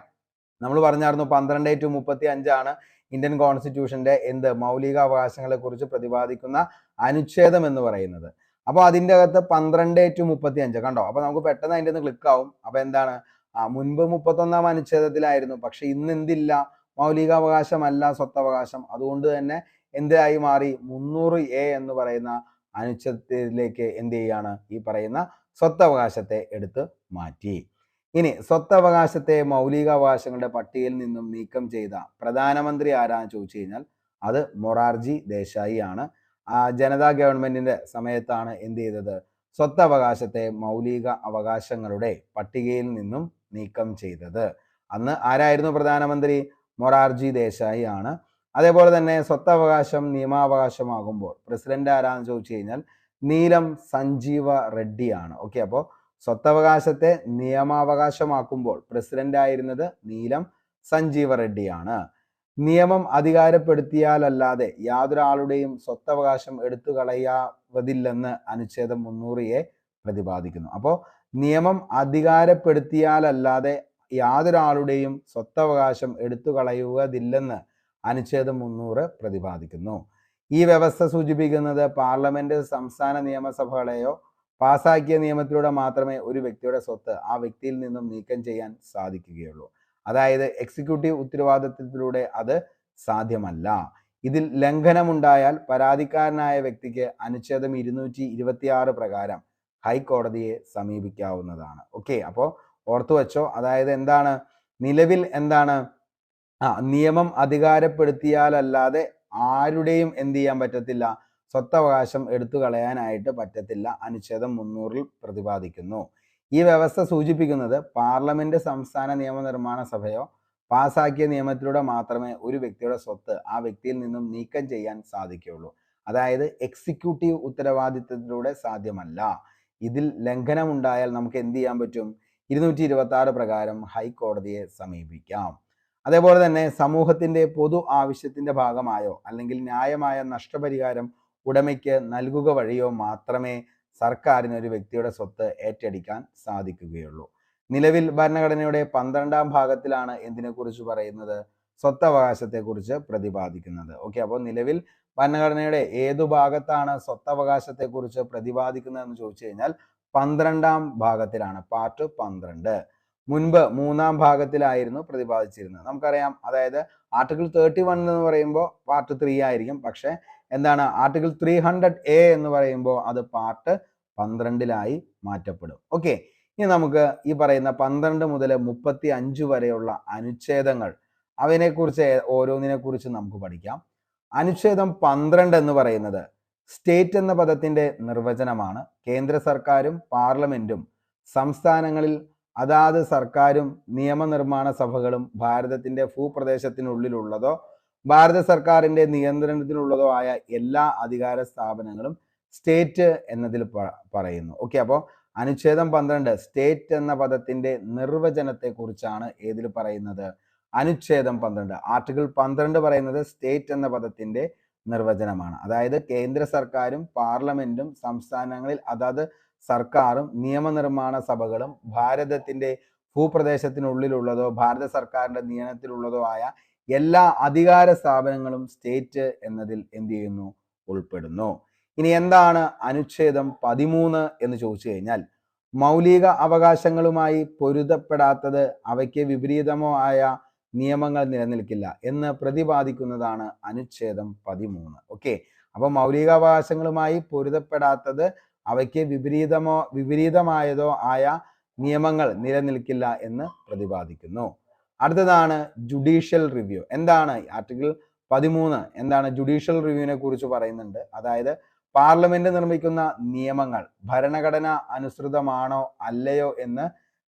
നമ്മൾ പറഞ്ഞായിരുന്നു 12-35 ഇന്ത്യൻ കോൺസ്റ്റിറ്റ്യൂഷന്റെ മൗലികാവകാശങ്ങളെ കുറിച്ച് പ്രതിപാദിക്കുന്ന അനുച്ഛേദം എന്ന് പറയുന്നത്. അപ്പോൾ അതിൻ്റെ അകത്ത് 12-35 കണ്ടോ. അപ്പൊ നമുക്ക് പെട്ടെന്ന് അതിൻ്റെ ഒന്ന് ക്ലിക്ക് ആവും. അപ്പൊ എന്താണ്, മുൻപ് 31-ാം അനുച്ഛേദത്തിലായിരുന്നു, പക്ഷെ ഇന്ന് എന്തില്ല, മൗലികാവകാശമല്ല സ്വത്തവകാശം. അതുകൊണ്ട് തന്നെ എന്തായി മാറി, 300A എന്ന് പറയുന്ന അനുച്ഛേദത്തിലേക്ക് എന്ത് ചെയ്യാണ്, ഈ പറയുന്ന സ്വത്തവകാശത്തെ എടുത്ത് മാറ്റി. ഇനി സ്വത്തവകാശത്തെ മൗലികാവകാശങ്ങളുടെ പട്ടികയിൽ നിന്നും നീക്കം ചെയ്ത പ്രധാനമന്ത്രി ആരാന്ന് ചോദിച്ചു കഴിഞ്ഞാൽ അത് മൊറാർജി ദേശായി ആണ്. ജനതാ ഗവൺമെന്റിന്റെ സമയത്താണ് എന്ത് ചെയ്തത്, സ്വത്തവകാശത്തെ മൗലിക അവകാശങ്ങളുടെ പട്ടികയിൽ നിന്നും നീക്കം ചെയ്തത്. അന്ന് ആരായിരുന്നു പ്രധാനമന്ത്രി? മൊറാർജി ദേശായി ആണ്. അതേപോലെ തന്നെ സ്വത്തവകാശം നിയമാവകാശമാകുമ്പോൾ പ്രസിഡന്റ് ആരാന്ന് ചോദിച്ചു കഴിഞ്ഞാൽ നീലം സഞ്ജീവ റെഡ്ഡിയാണ്. ഓക്കെ, അപ്പോൾ സ്വത്തവകാശത്തെ നിയമാവകാശമാക്കുമ്പോൾ പ്രസിഡന്റ് ആയിരുന്നത് നീലം സഞ്ജീവ റെഡ്ഡിയാണ്. നിയമം അധികാരപ്പെടുത്തിയാലല്ലാതെ യാതൊരാളുടെയും സ്വത്തവകാശം എടുത്തു കളയാവതില്ലെന്ന് അനുച്ഛേദം 300A പ്രതിപാദിക്കുന്നു. അപ്പോൾ നിയമം അധികാരപ്പെടുത്തിയാലല്ലാതെ യാതൊരാളുടെയും സ്വത്തവകാശം എടുത്തു കളയുകതില്ലെന്ന് അനുച്ഛേദം 300 പ്രതിപാദിക്കുന്നു. ഈ വ്യവസ്ഥ സൂചിപ്പിക്കുന്നത് പാർലമെന്റ് സംസ്ഥാന നിയമസഭകളെയോ പാസാക്കിയ നിയമത്തിലൂടെ മാത്രമേ ഒരു വ്യക്തിയുടെ സ്വത്ത് ആ വ്യക്തിയിൽ നിന്നും നീക്കം ചെയ്യാൻ സാധിക്കുകയുള്ളൂ. അതായത് എക്സിക്യൂട്ടീവ് ഉത്തരവാദിത്വത്തിലൂടെ അത് സാധ്യമല്ല. ഇതിൽ ലംഘനമുണ്ടായാൽ പരാതിക്കാരനായ വ്യക്തിക്ക് അനുച്ഛേദം 226 പ്രകാരം ഹൈക്കോടതിയെ സമീപിക്കാവുന്നതാണ്. ഓക്കെ, അപ്പോൾ ഓർത്തു വെച്ചോ. അതായത് എന്താണ്, നിലവിൽ എന്താണ്, നിയമം അധികാരപ്പെടുത്തിയാലല്ലാതെ ആരുടെയും എന്ത് ചെയ്യാൻ പറ്റത്തില്ല, സ്വത്തവകാശം എടുത്തു കളയാനായിട്ട് പറ്റത്തില്ല, അനുച്ഛേദം 300-ൽ പ്രതിപാദിക്കുന്നു. ഈ വ്യവസ്ഥ സൂചിപ്പിക്കുന്നത് പാർലമെന്റ് സംസ്ഥാന നിയമനിർമ്മാണ സഭയോ പാസാക്കിയ നിയമത്തിലൂടെ മാത്രമേ ഒരു വ്യക്തിയുടെ സ്വത്ത് ആ വ്യക്തിയിൽ നിന്നും നീക്കം ചെയ്യാൻ സാധിക്കുകയുള്ളൂ. അതായത് എക്സിക്യൂട്ടീവ് ഉത്തരവാദിത്തത്തിലൂടെ സാധ്യമല്ല. ഇതിൽ ലംഘനമുണ്ടായാൽ നമുക്ക് എന്ത് ചെയ്യാൻ പറ്റും, 226 പ്രകാരം ഹൈക്കോടതിയെ സമീപിക്കാം. അതേപോലെ തന്നെ സമൂഹത്തിന്റെ പൊതു ആവശ്യത്തിന്റെ ഭാഗമായോ അല്ലെങ്കിൽ ന്യായമായ നഷ്ടപരിഹാരം ഉടമയ്ക്ക് നൽകുക വഴിയോ മാത്രമേ സർക്കാരിന് ഒരു വ്യക്തിയുടെ സ്വത്ത് ഏറ്റെടുക്കാൻ സാധിക്കുകയുള്ളൂ. നിലവിൽ ഭരണഘടനയുടെ 12-ാം ഭാഗത്തിലാണ് എന്തിനെക്കുറിച്ച് പറയുന്നത്, സ്വത്തവകാശത്തെക്കുറിച്ച് പ്രതിപാദിക്കുന്നത്. ഓക്കെ, അപ്പോൾ നിലവിൽ ഭരണഘടനയുടെ ഏതു ഭാഗത്താണ് സ്വത്തവകാശത്തെക്കുറിച്ച് പ്രതിപാദിക്കുന്നതെന്ന് ചോദിച്ചു കഴിഞ്ഞാൽ 12-ാം ഭാഗത്തിലാണ്, പാർട്ട് 12. മുൻപ് 3-ാം ഭാഗത്തിലായിരുന്നു പ്രതിപാദിച്ചിരുന്നത്. നമുക്കറിയാം, അതായത് ആർട്ടിക്കിൾ 31 എന്ന് പറയുമ്പോൾ പാർട്ട് 3 ആയിരിക്കും. പക്ഷെ എന്താണ്, ആർട്ടിക്കിൾ 300A എന്ന് പറയുമ്പോൾ അത് പാർട്ട് 12-ലായി മാറ്റപ്പെടും. ഓക്കെ, ഇനി നമുക്ക് ഈ പറയുന്ന 12 മുതൽ 35 വരെയുള്ള അനുച്ഛേദങ്ങൾ, അവനെക്കുറിച്ച് ഓരോന്നിനെ കുറിച്ച് നമുക്ക് പഠിക്കാം. അനുച്ഛേദം 12 എന്ന് പറയുന്നത് സ്റ്റേറ്റ് എന്ന പദത്തിന്റെ നിർവചനമാണ്. കേന്ദ്ര സർക്കാരും പാർലമെന്റും സംസ്ഥാനങ്ങളിൽ അതാത് സർക്കാരും നിയമനിർമ്മാണ സഭകളും ഭാരതത്തിന്റെ ഭൂപ്രദേശത്തിനുള്ളിലുള്ളതോ ഭാരത സർക്കാരിന്റെ നിയന്ത്രണത്തിലുള്ളതോ ആയ എല്ലാ അധികാര സ്ഥാപനങ്ങളും സ്റ്റേറ്റ് എന്നതിൽ പറയുന്നു. ഓക്കെ, അപ്പോൾ അനുച്ഛേദം 12 സ്റ്റേറ്റ് എന്ന പദത്തിന്റെ നിർവചനത്തെ കുറിച്ചാണ് ഏതിൽ പറയുന്നത്, അനുച്ഛേദം 12. ആർട്ടിക്കിൾ 12 പറയുന്നത് സ്റ്റേറ്റ് എന്ന പദത്തിന്റെ നിർവചനമാണ്. അതായത് കേന്ദ്ര സർക്കാരും പാർലമെന്റും സംസ്ഥാനങ്ങളിൽ അതാത് സർക്കാരും നിയമനിർമ്മാണ സഭകളും ഭാരതത്തിന്റെ ഭൂപ്രദേശത്തിനുള്ളിലുള്ളതോ ഭാരത സർക്കാരിന്റെ നിയന്ത്രണത്തിലുള്ളതോ ആയ എല്ലാ അധികാര സ്ഥാപനങ്ങളും സ്റ്റേറ്റ് എന്നതിൽ എന്ത് ചെയ്യുന്നു, ഉൾപ്പെടുന്നു. ഇനി എന്താണ് അനുച്ഛേദം 13 എന്ന് ചോദിച്ചു കഴിഞ്ഞാൽ, മൗലിക അവകാശങ്ങളുമായി പൊരുത്തപ്പെടാത്തത് അവയ്ക്ക് വിപരീതമോ ആയ നിയമങ്ങൾ നിലനിൽക്കില്ല എന്ന് പ്രതിപാദിക്കുന്നതാണ് അനുച്ഛേദം 13. ഓക്കെ, അപ്പൊ മൗലികാവകാശങ്ങളുമായി പൊരുത്തപ്പെടാത്തത് അവയ്ക്ക് വിപരീതമായതോ ആയ നിയമങ്ങൾ നിലനിൽക്കില്ല എന്ന് പ്രതിപാദിക്കുന്നു. അടുത്തതാണ് ജുഡീഷ്യൽ റിവ്യൂ. എന്താണ് ആർട്ടിക്കിൾ 13? എന്താണ് ജുഡീഷ്യൽ റിവ്യൂവിനെ കുറിച്ച് പറയുന്നുണ്ട്. അതായത് പാർലമെന്റ് നിർമ്മിക്കുന്ന നിയമങ്ങൾ ഭരണഘടന അനുസൃതമാണോ അല്ലയോ എന്ന്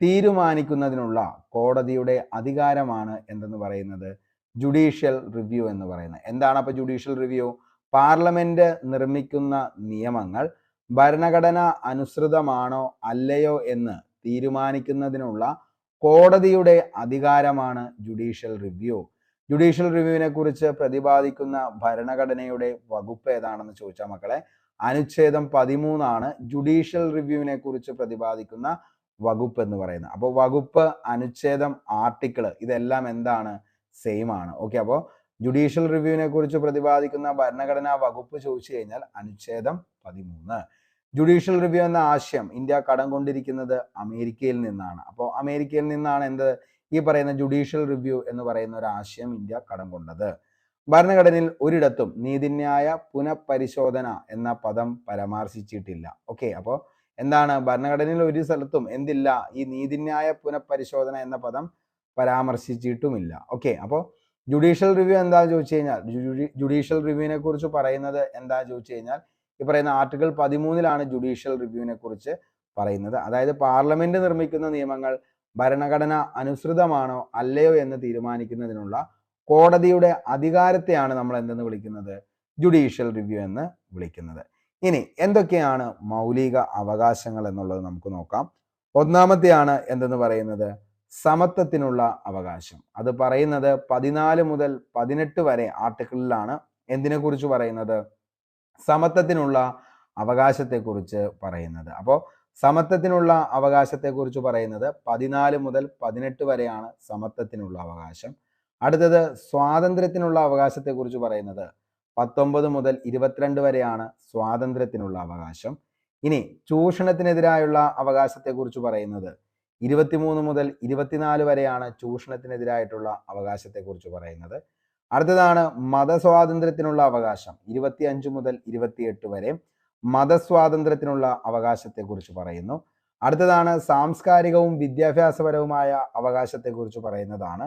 തീരുമാനിക്കുന്നതിനുള്ള കോടതിയുടെ അധികാരമാണ് എന്തെന്ന് പറയുന്നത് ജുഡീഷ്യൽ റിവ്യൂ എന്ന് പറയുന്നത്. എന്താണ് അപ്പൊ ജുഡീഷ്യൽ റിവ്യൂ? പാർലമെന്റ് നിർമ്മിക്കുന്ന നിയമങ്ങൾ ഭരണഘടന അനുസൃതമാണോ അല്ലയോ എന്ന് തീരുമാനിക്കുന്നതിനുള്ള കോടതിയുടെ അധികാരമാണ് ജുഡീഷ്യൽ റിവ്യൂ. ജുഡീഷ്യൽ റിവ്യൂവിനെ കുറിച്ച് പ്രതിപാദിക്കുന്ന ഭരണഘടനയുടെ വകുപ്പ് ഏതാണെന്ന് ചോദിച്ചാൽ മക്കളെ, അനുച്ഛേദം 13 ആണ് ജുഡീഷ്യൽ റിവ്യൂവിനെ കുറിച്ച് പ്രതിപാദിക്കുന്ന വകുപ്പ് എന്ന് പറയുന്നത്. അപ്പോൾ വകുപ്പ്, അനുച്ഛേദം, ആർട്ടിക്കിൾ ഇതെല്ലാം എന്താണ്? സെയിം ആണ്. ഓക്കെ, അപ്പോൾ ജുഡീഷ്യൽ റിവ്യൂവിനെ കുറിച്ച് പ്രതിപാദിക്കുന്ന ഭരണഘടനാ വകുപ്പ് ചോദിച്ചു കഴിഞ്ഞാൽ അനുച്ഛേദം 13. ജുഡീഷ്യൽ റിവ്യൂ എന്ന ആശയം ഇന്ത്യ കടം കൊണ്ടിരിക്കുന്നത് അമേരിക്കയിൽ നിന്നാണ്. അപ്പോൾ അമേരിക്കയിൽ നിന്നാണ് എന്ത് ഈ പറയുന്ന ജുഡീഷ്യൽ റിവ്യൂ എന്ന് പറയുന്ന ഒരു ആശയം ഇന്ത്യ കടം കൊണ്ടത്. ഭരണഘടനയിൽ ഒരിടത്തും നീതിന്യായ പുനഃപരിശോധന എന്ന പദം പരാമർശിച്ചിട്ടില്ല. ഓക്കെ, അപ്പോൾ എന്താണ് ഭരണഘടനയിൽ ഒരു സ്ഥലത്തും എന്തില്ല? ഈ നീതിന്യായ പുനഃപരിശോധന എന്ന പദം പരാമർശിച്ചിട്ടുമില്ല. ഓക്കെ, അപ്പോൾ ജുഡീഷ്യൽ റിവ്യൂ എന്താ ചോദിച്ചു കഴിഞ്ഞാൽ, ജുഡീഷ്യൽ റിവ്യൂവിനെ കുറിച്ച് പറയുന്നത് എന്താ ചോദിച്ചു കഴിഞ്ഞാൽ, ഈ പറയുന്ന ആർട്ടിക്കിൾ 13 ജുഡീഷ്യൽ റിവ്യൂവിനെ കുറിച്ച് പറയുന്നത്. അതായത് പാർലമെന്റ് നിർമ്മിക്കുന്ന നിയമങ്ങൾ ഭരണഘടന അനുസൃതമാണോ അല്ലയോ എന്ന് തീരുമാനിക്കുന്നതിനുള്ള കോടതിയുടെ അധികാരത്തെയാണ് നമ്മൾ എന്തെന്ന് വിളിക്കുന്നത്? ജുഡീഷ്യൽ റിവ്യൂ എന്ന് വിളിക്കുന്നത്. ഇനി എന്തൊക്കെയാണ് മൗലിക അവകാശങ്ങൾ എന്നുള്ളത് നമുക്ക് നോക്കാം. ഒന്നാമത്തെയാണ് എന്തെന്ന് പറയുന്നത് സമത്വത്തിനുള്ള അവകാശം. അത് പറയുന്നത് 14 മുതൽ 18 വരെ ആർട്ടിക്കിളിലാണ് എന്തിനെ കുറിച്ച് പറയുന്നത്? സമത്വത്തിനുള്ള അവകാശത്തെക്കുറിച്ച് പറയുന്നത്. അപ്പോൾ സമത്വത്തിനുള്ള അവകാശത്തെക്കുറിച്ച് പറയുന്നത് 14 മുതൽ 18 വരെയാണ് സമത്വത്തിനുള്ള അവകാശം. അടുത്തത് സ്വാതന്ത്ര്യത്തിനുള്ള അവകാശത്തെക്കുറിച്ച് പറയുന്നത് 19 മുതൽ 22 വരെയാണ് സ്വാതന്ത്ര്യത്തിനുള്ള അവകാശം. ഇനി ചൂഷണത്തിനെതിരായുള്ള അവകാശത്തെക്കുറിച്ച് പറയുന്നത് 23 മുതൽ 24 വരെയാണ് ചൂഷണത്തിനെതിരായിട്ടുള്ള അവകാശത്തെക്കുറിച്ച് പറയുന്നത്. അടുത്തതാണ് മതസ്വാതന്ത്ര്യത്തിനുള്ള അവകാശം 25 മുതൽ 28 വരെ മതസ്വാതന്ത്ര്യത്തിനുള്ള അവകാശത്തെക്കുറിച്ച് പറയുന്നു. അടുത്തതാണ് സാംസ്കാരികവും വിദ്യാഭ്യാസപരവുമായ അവകാശത്തെക്കുറിച്ച് പറയുന്നതാണ്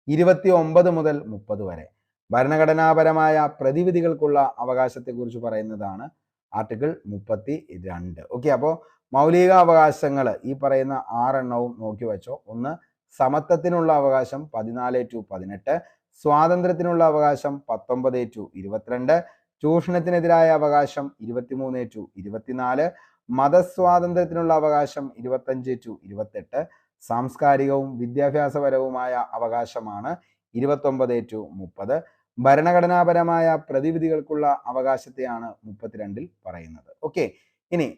29 മുതൽ 30 വരെ. ഭരണഘടനാപരമായ പ്രതിവിധികൾക്കുള്ള അവകാശത്തെക്കുറിച്ച് പറയുന്നതാണ് ആർട്ടിക്കിൾ 32. ഓക്കെ, അപ്പോൾ മൗലിക അവകാശങ്ങൾ ഈ പറയുന്ന 6 എണ്ണവും നോക്കി വെച്ചോ. ഒന്ന്, സമത്വത്തിനുള്ള അവകാശം 14 to 18, സ്വാതന്ത്ര്യത്തിനുള്ള അവകാശം 19 to 22, ചൂഷണത്തിനെതിരായ അവകാശം 23 to 24, മതസ്വാതന്ത്ര്യത്തിനുള്ള അവകാശം 25 to 28, സാംസ്കാരികവും വിദ്യാഭ്യാസപരവുമായ അവകാശമാണ് 29 to 30, ഭരണഘടനാപരമായ പ്രതിവിധികൾക്കുള്ള അവകാശത്തെയാണ് 32 പറയുന്നത്. ഓക്കെ, ഇനി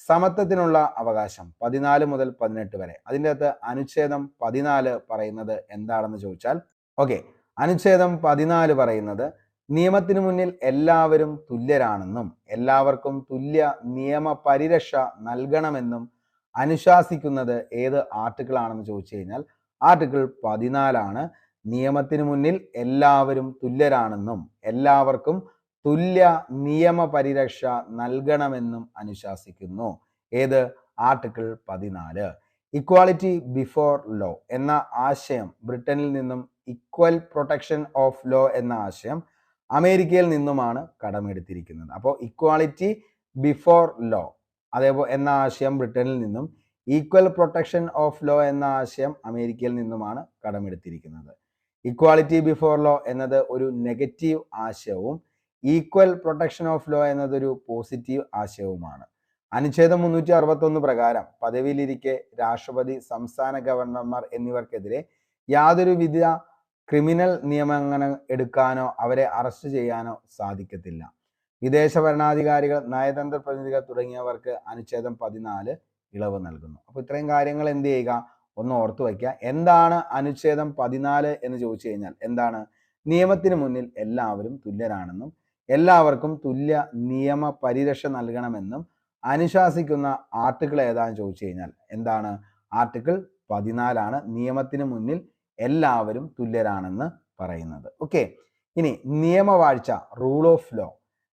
സമത്വത്തിനുള്ള അവകാശം 14 മുതൽ 18 വരെ. അതിൻ്റെ അകത്ത് അനുച്ഛേദം 14 പറയുന്നത് എന്താണെന്ന് ചോദിച്ചാൽ, ഓക്കെ, അനുച്ഛേദം 14 പറയുന്നത് നിയമത്തിനു മുന്നിൽ എല്ലാവരും തുല്യരാണെന്നും എല്ലാവർക്കും തുല്യ നിയമ പരിരക്ഷ നൽകണമെന്നും അനുശാസിക്കുന്നത് ഏത് ആർട്ടിക്കിൾ ആണെന്ന് ചോദിച്ചു കഴിഞ്ഞാൽ ആർട്ടിക്കിൾ 14 നിയമത്തിനു മുന്നിൽ എല്ലാവരും തുല്യരാണെന്നും എല്ലാവർക്കും തുല്യ നിയമ പരിരക്ഷ നൽകണമെന്നും അനുശാസിക്കുന്നു. ഏത്? ആർട്ടിക്കിൾ 14. ഇക്വാളിറ്റി ബിഫോർ ലോ എന്ന ആശയം ബ്രിട്ടനിൽ നിന്നും ഈക്വൽ പ്രൊട്ടക്ഷൻ ഓഫ് ലോ എന്ന ആശയം അമേരിക്കയിൽ നിന്നുമാണ് കടമെടുത്തിരിക്കുന്നത്. അപ്പോൾ ഇക്വാളിറ്റി ബിഫോർ ലോ അതേപോലെ എന്ന ആശയം ബ്രിട്ടനിൽ നിന്നും, ഈക്വൽ പ്രൊട്ടക്ഷൻ ഓഫ് ലോ എന്ന ആശയം അമേരിക്കയിൽ നിന്നുമാണ് കടമെടുത്തിരിക്കുന്നത്. ഇക്വാളിറ്റി ബിഫോർ ലോ എന്നത് ഒരു നെഗറ്റീവ് ആശയവും ഈക്വൽ പ്രൊട്ടക്ഷൻ ഓഫ് ലോ എന്നതൊരു പോസിറ്റീവ് ആശയവുമാണ്. അനുച്ഛേദം 361 പ്രകാരം പദവിയിലിരിക്കെ രാഷ്ട്രപതി, സംസ്ഥാന ഗവർണർമാർ എന്നിവർക്കെതിരെ യാതൊരുവിധ ക്രിമിനൽ നിയമങ്ങൾ എടുക്കാനോ അവരെ അറസ്റ്റ് ചെയ്യാനോ സാധിക്കത്തില്ല. വിദേശ ഭരണാധികാരികൾ, നയതന്ത്ര പ്രതിനിധികൾ തുടങ്ങിയവർക്ക് അനുച്ഛേദം 14 ഇളവ് നൽകുന്നു. അപ്പോൾ ഇത്രയും കാര്യങ്ങൾ എന്ത് ചെയ്യുക? ഒന്ന് ഓർത്തു വയ്ക്കുക. എന്താണ് അനുച്ഛേദം 14 എന്ന് ചോദിച്ചു കഴിഞ്ഞാൽ എന്താണ്? നിയമത്തിന് മുന്നിൽ എല്ലാവരും തുല്യരാണെന്നും എല്ലാവർക്കും തുല്യ നിയമ പരിരക്ഷ നൽകണമെന്നും അനുശാസിക്കുന്ന ആർട്ടിക്കിൾ ഏതാണെന്ന് ചോദിച്ചു കഴിഞ്ഞാൽ എന്താണ്? ആർട്ടിക്കിൾ 14 നിയമത്തിന് മുന്നിൽ എല്ലാവരും തുല്യരാണെന്ന് പറയുന്നത്. ഓക്കെ, ഇനി നിയമവാഴ്ച, റൂൾ ഓഫ് ലോ.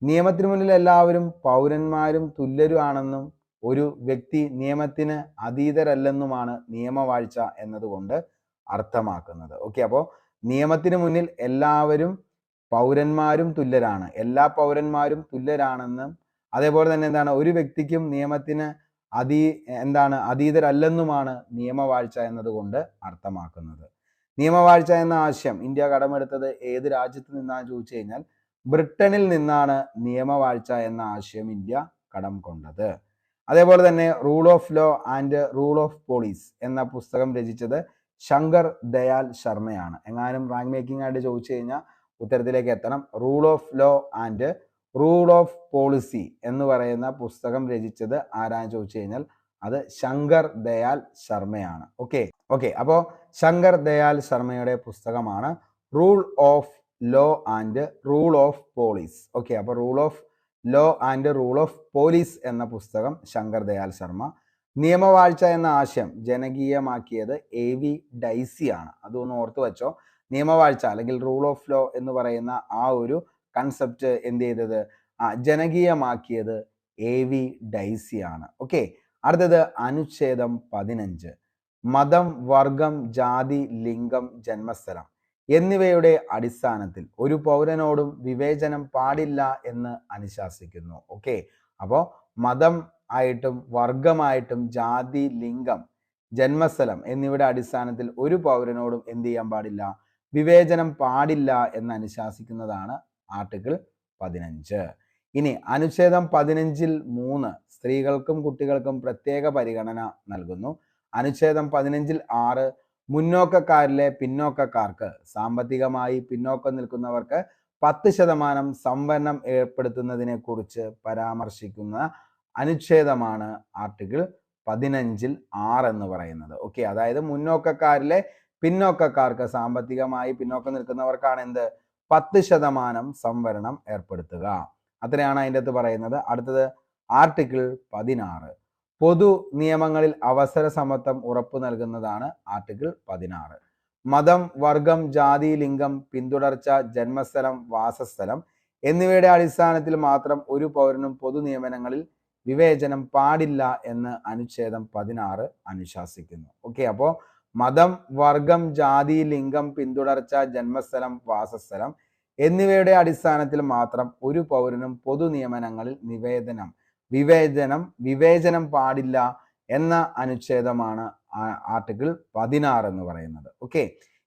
നിയമത്തിന് മുന്നിൽ എല്ലാവരും പൗരന്മാരും തുല്യരുമാണെന്നും ഒരു വ്യക്തി നിയമത്തിന് അതീതരല്ലെന്നുമാണ് നിയമവാഴ്ച എന്നതുകൊണ്ട് അർത്ഥമാക്കുന്നത്. ഓക്കെ, അപ്പോൾ നിയമത്തിന് മുന്നിൽ എല്ലാവരും പൗരന്മാരും തുല്യരാണ്, എല്ലാ പൗരന്മാരും തുല്യരാണെന്നും അതേപോലെ തന്നെ എന്താണ്, ഒരു വ്യക്തിക്കും നിയമത്തിന് അതീതരല്ലെന്നുമാണ് നിയമവാഴ്ച എന്നതുകൊണ്ട് അർത്ഥമാക്കുന്നത്. നിയമവാഴ്ച എന്ന ആശയം ഇന്ത്യ കടമെടുത്തത് ഏത് രാജ്യത്ത് നിന്നാണ് ചോദിച്ചു കഴിഞ്ഞാൽ ബ്രിട്ടനിൽ നിന്നാണ് നിയമവാഴ്ച എന്ന ആശയം ഇന്ത്യ കടം കൊണ്ടത്. അതേപോലെ തന്നെ rule of law and rule of Pauli's എന്ന പുസ്തകം രചിച്ചത് ശങ്കർ ദയാൽ ശർമ്മയാണ്. എങ്ങാനും റാങ്ക് മേക്കിംഗ് ആയിട്ട് ചോദിച്ചു കഴിഞ്ഞാൽ ഉത്തരത്തിലേക്ക് എത്തണം. Rule of law and rule of policy എന്ന് പറയുന്ന പുസ്തകം രചിച്ചത് ആരാന്ന് ചോദിച്ചു കഴിഞ്ഞാൽ അത് ശങ്കർ ദയാൽ ശർമ്മയാണ്. ഓക്കെ, അപ്പോൾ ശങ്കർ ദയാൽ ശർമ്മയുടെ പുസ്തകമാണ് rule of law and rule of police. Okay, അപ്പോൾ rule of law and rule of police എന്ന പുസ്തകം ശങ്കർ ദയാൽ ശർമ്മ. നിയമവാഴ്ച എന്ന ആശയം ജനകീയമാക്കിയത് AV ഡൈസി ആണ്. അതൊന്ന് ഓർത്തു വെച്ചോ. നിയമവാഴ്ച അല്ലെങ്കിൽ റൂൾ ഓഫ് ലോ എന്ന് പറയുന്ന ആ ഒരു കൺസെപ്റ്റ് എന്ത് ചെയ്തത്, ജനകീയമാക്കിയത് AV ഡൈസി ആണ്. ഓക്കെ, അടുത്തത് അനുച്ഛേദം 15. മതം, വർഗം, ജാതി, ലിംഗം, ജന്മസ്ഥലം എന്നിവയുടെ അടിസ്ഥാനത്തിൽ ഒരു പൗരനോടും വിവേചനം പാടില്ല എന്ന് അനുശാസിക്കുന്നു. ഓക്കെ, അപ്പോൾ മതം ആയിട്ടും വർഗമായിട്ടും ജാതി, ലിംഗം, ജന്മസ്ഥലം എന്നിവയുടെ അടിസ്ഥാനത്തിൽ ഒരു പൗരനോടും എന്ത് ചെയ്യാൻ പാടില്ല, വിവേചനം പാടില്ല എന്ന് അനുശാസിക്കുന്നതാണ് ആർട്ടിക്കിൾ 15. ഇനി അനുച്ഛേദം 15-ൽ 3 സ്ത്രീകൾക്കും കുട്ടികൾക്കും പ്രത്യേക പരിഗണന നൽകുന്നു. അനുച്ഛേദം 15-ൽ 6 മുന്നോക്കക്കാരിലെ പിന്നോക്കക്കാർക്ക്, സാമ്പത്തികമായി പിന്നോക്കം നിൽക്കുന്നവർക്ക് 10% സംവരണം ഏർപ്പെടുത്തുന്നതിനെ കുറിച്ച് പരാമർശിക്കുന്ന അനുച്ഛേദമാണ് ആർട്ടിക്കിൾ 15-ൽ 6 എന്ന് പറയുന്നത്. ഓക്കെ, അതായത് മുന്നോക്കക്കാരിലെ പിന്നോക്കക്കാർക്ക്, സാമ്പത്തികമായി പിന്നോക്കം നിൽക്കുന്നവർക്കാണ് എന്ത്, 10% സംവരണം ഏർപ്പെടുത്തുക. അത്രയാണ് അതിൻ്റെ അകത്ത് പറയുന്നത്. അടുത്തത് ആർട്ടിക്കിൾ 16. പൊതു നിയമങ്ങളിൽ അവസര സമത്വം ഉറപ്പു നൽകുന്നതാണ് ആർട്ടിക്കിൾ 16. മതം, വർഗം, ജാതി, ലിംഗം, പിന്തുടർച്ച, ജന്മസ്ഥലം, വാസസ്ഥലം എന്നിവയുടെ അടിസ്ഥാനത്തിൽ മാത്രം ഒരു പൗരനും പൊതു നിയമനങ്ങളിൽ വിവേചനം പാടില്ല എന്ന് അനുച്ഛേദം 16 അനുശാസിക്കുന്നു. ഓക്കെ, അപ്പോൾ മതം, വർഗം, ജാതി, ലിംഗം, പിന്തുടർച്ച, ജന്മസ്ഥലം, വാസസ്ഥലം എന്നിവയുടെ അടിസ്ഥാനത്തിൽ മാത്രം ഒരു പൗരനും പൊതു നിയമനങ്ങളിൽ വിവേചനം പാടില്ല എന്ന അനുച്ഛേദമാണ് ആർട്ടിക്കിൾ 16 എന്ന് പറയുന്നത്. ഓക്കെ,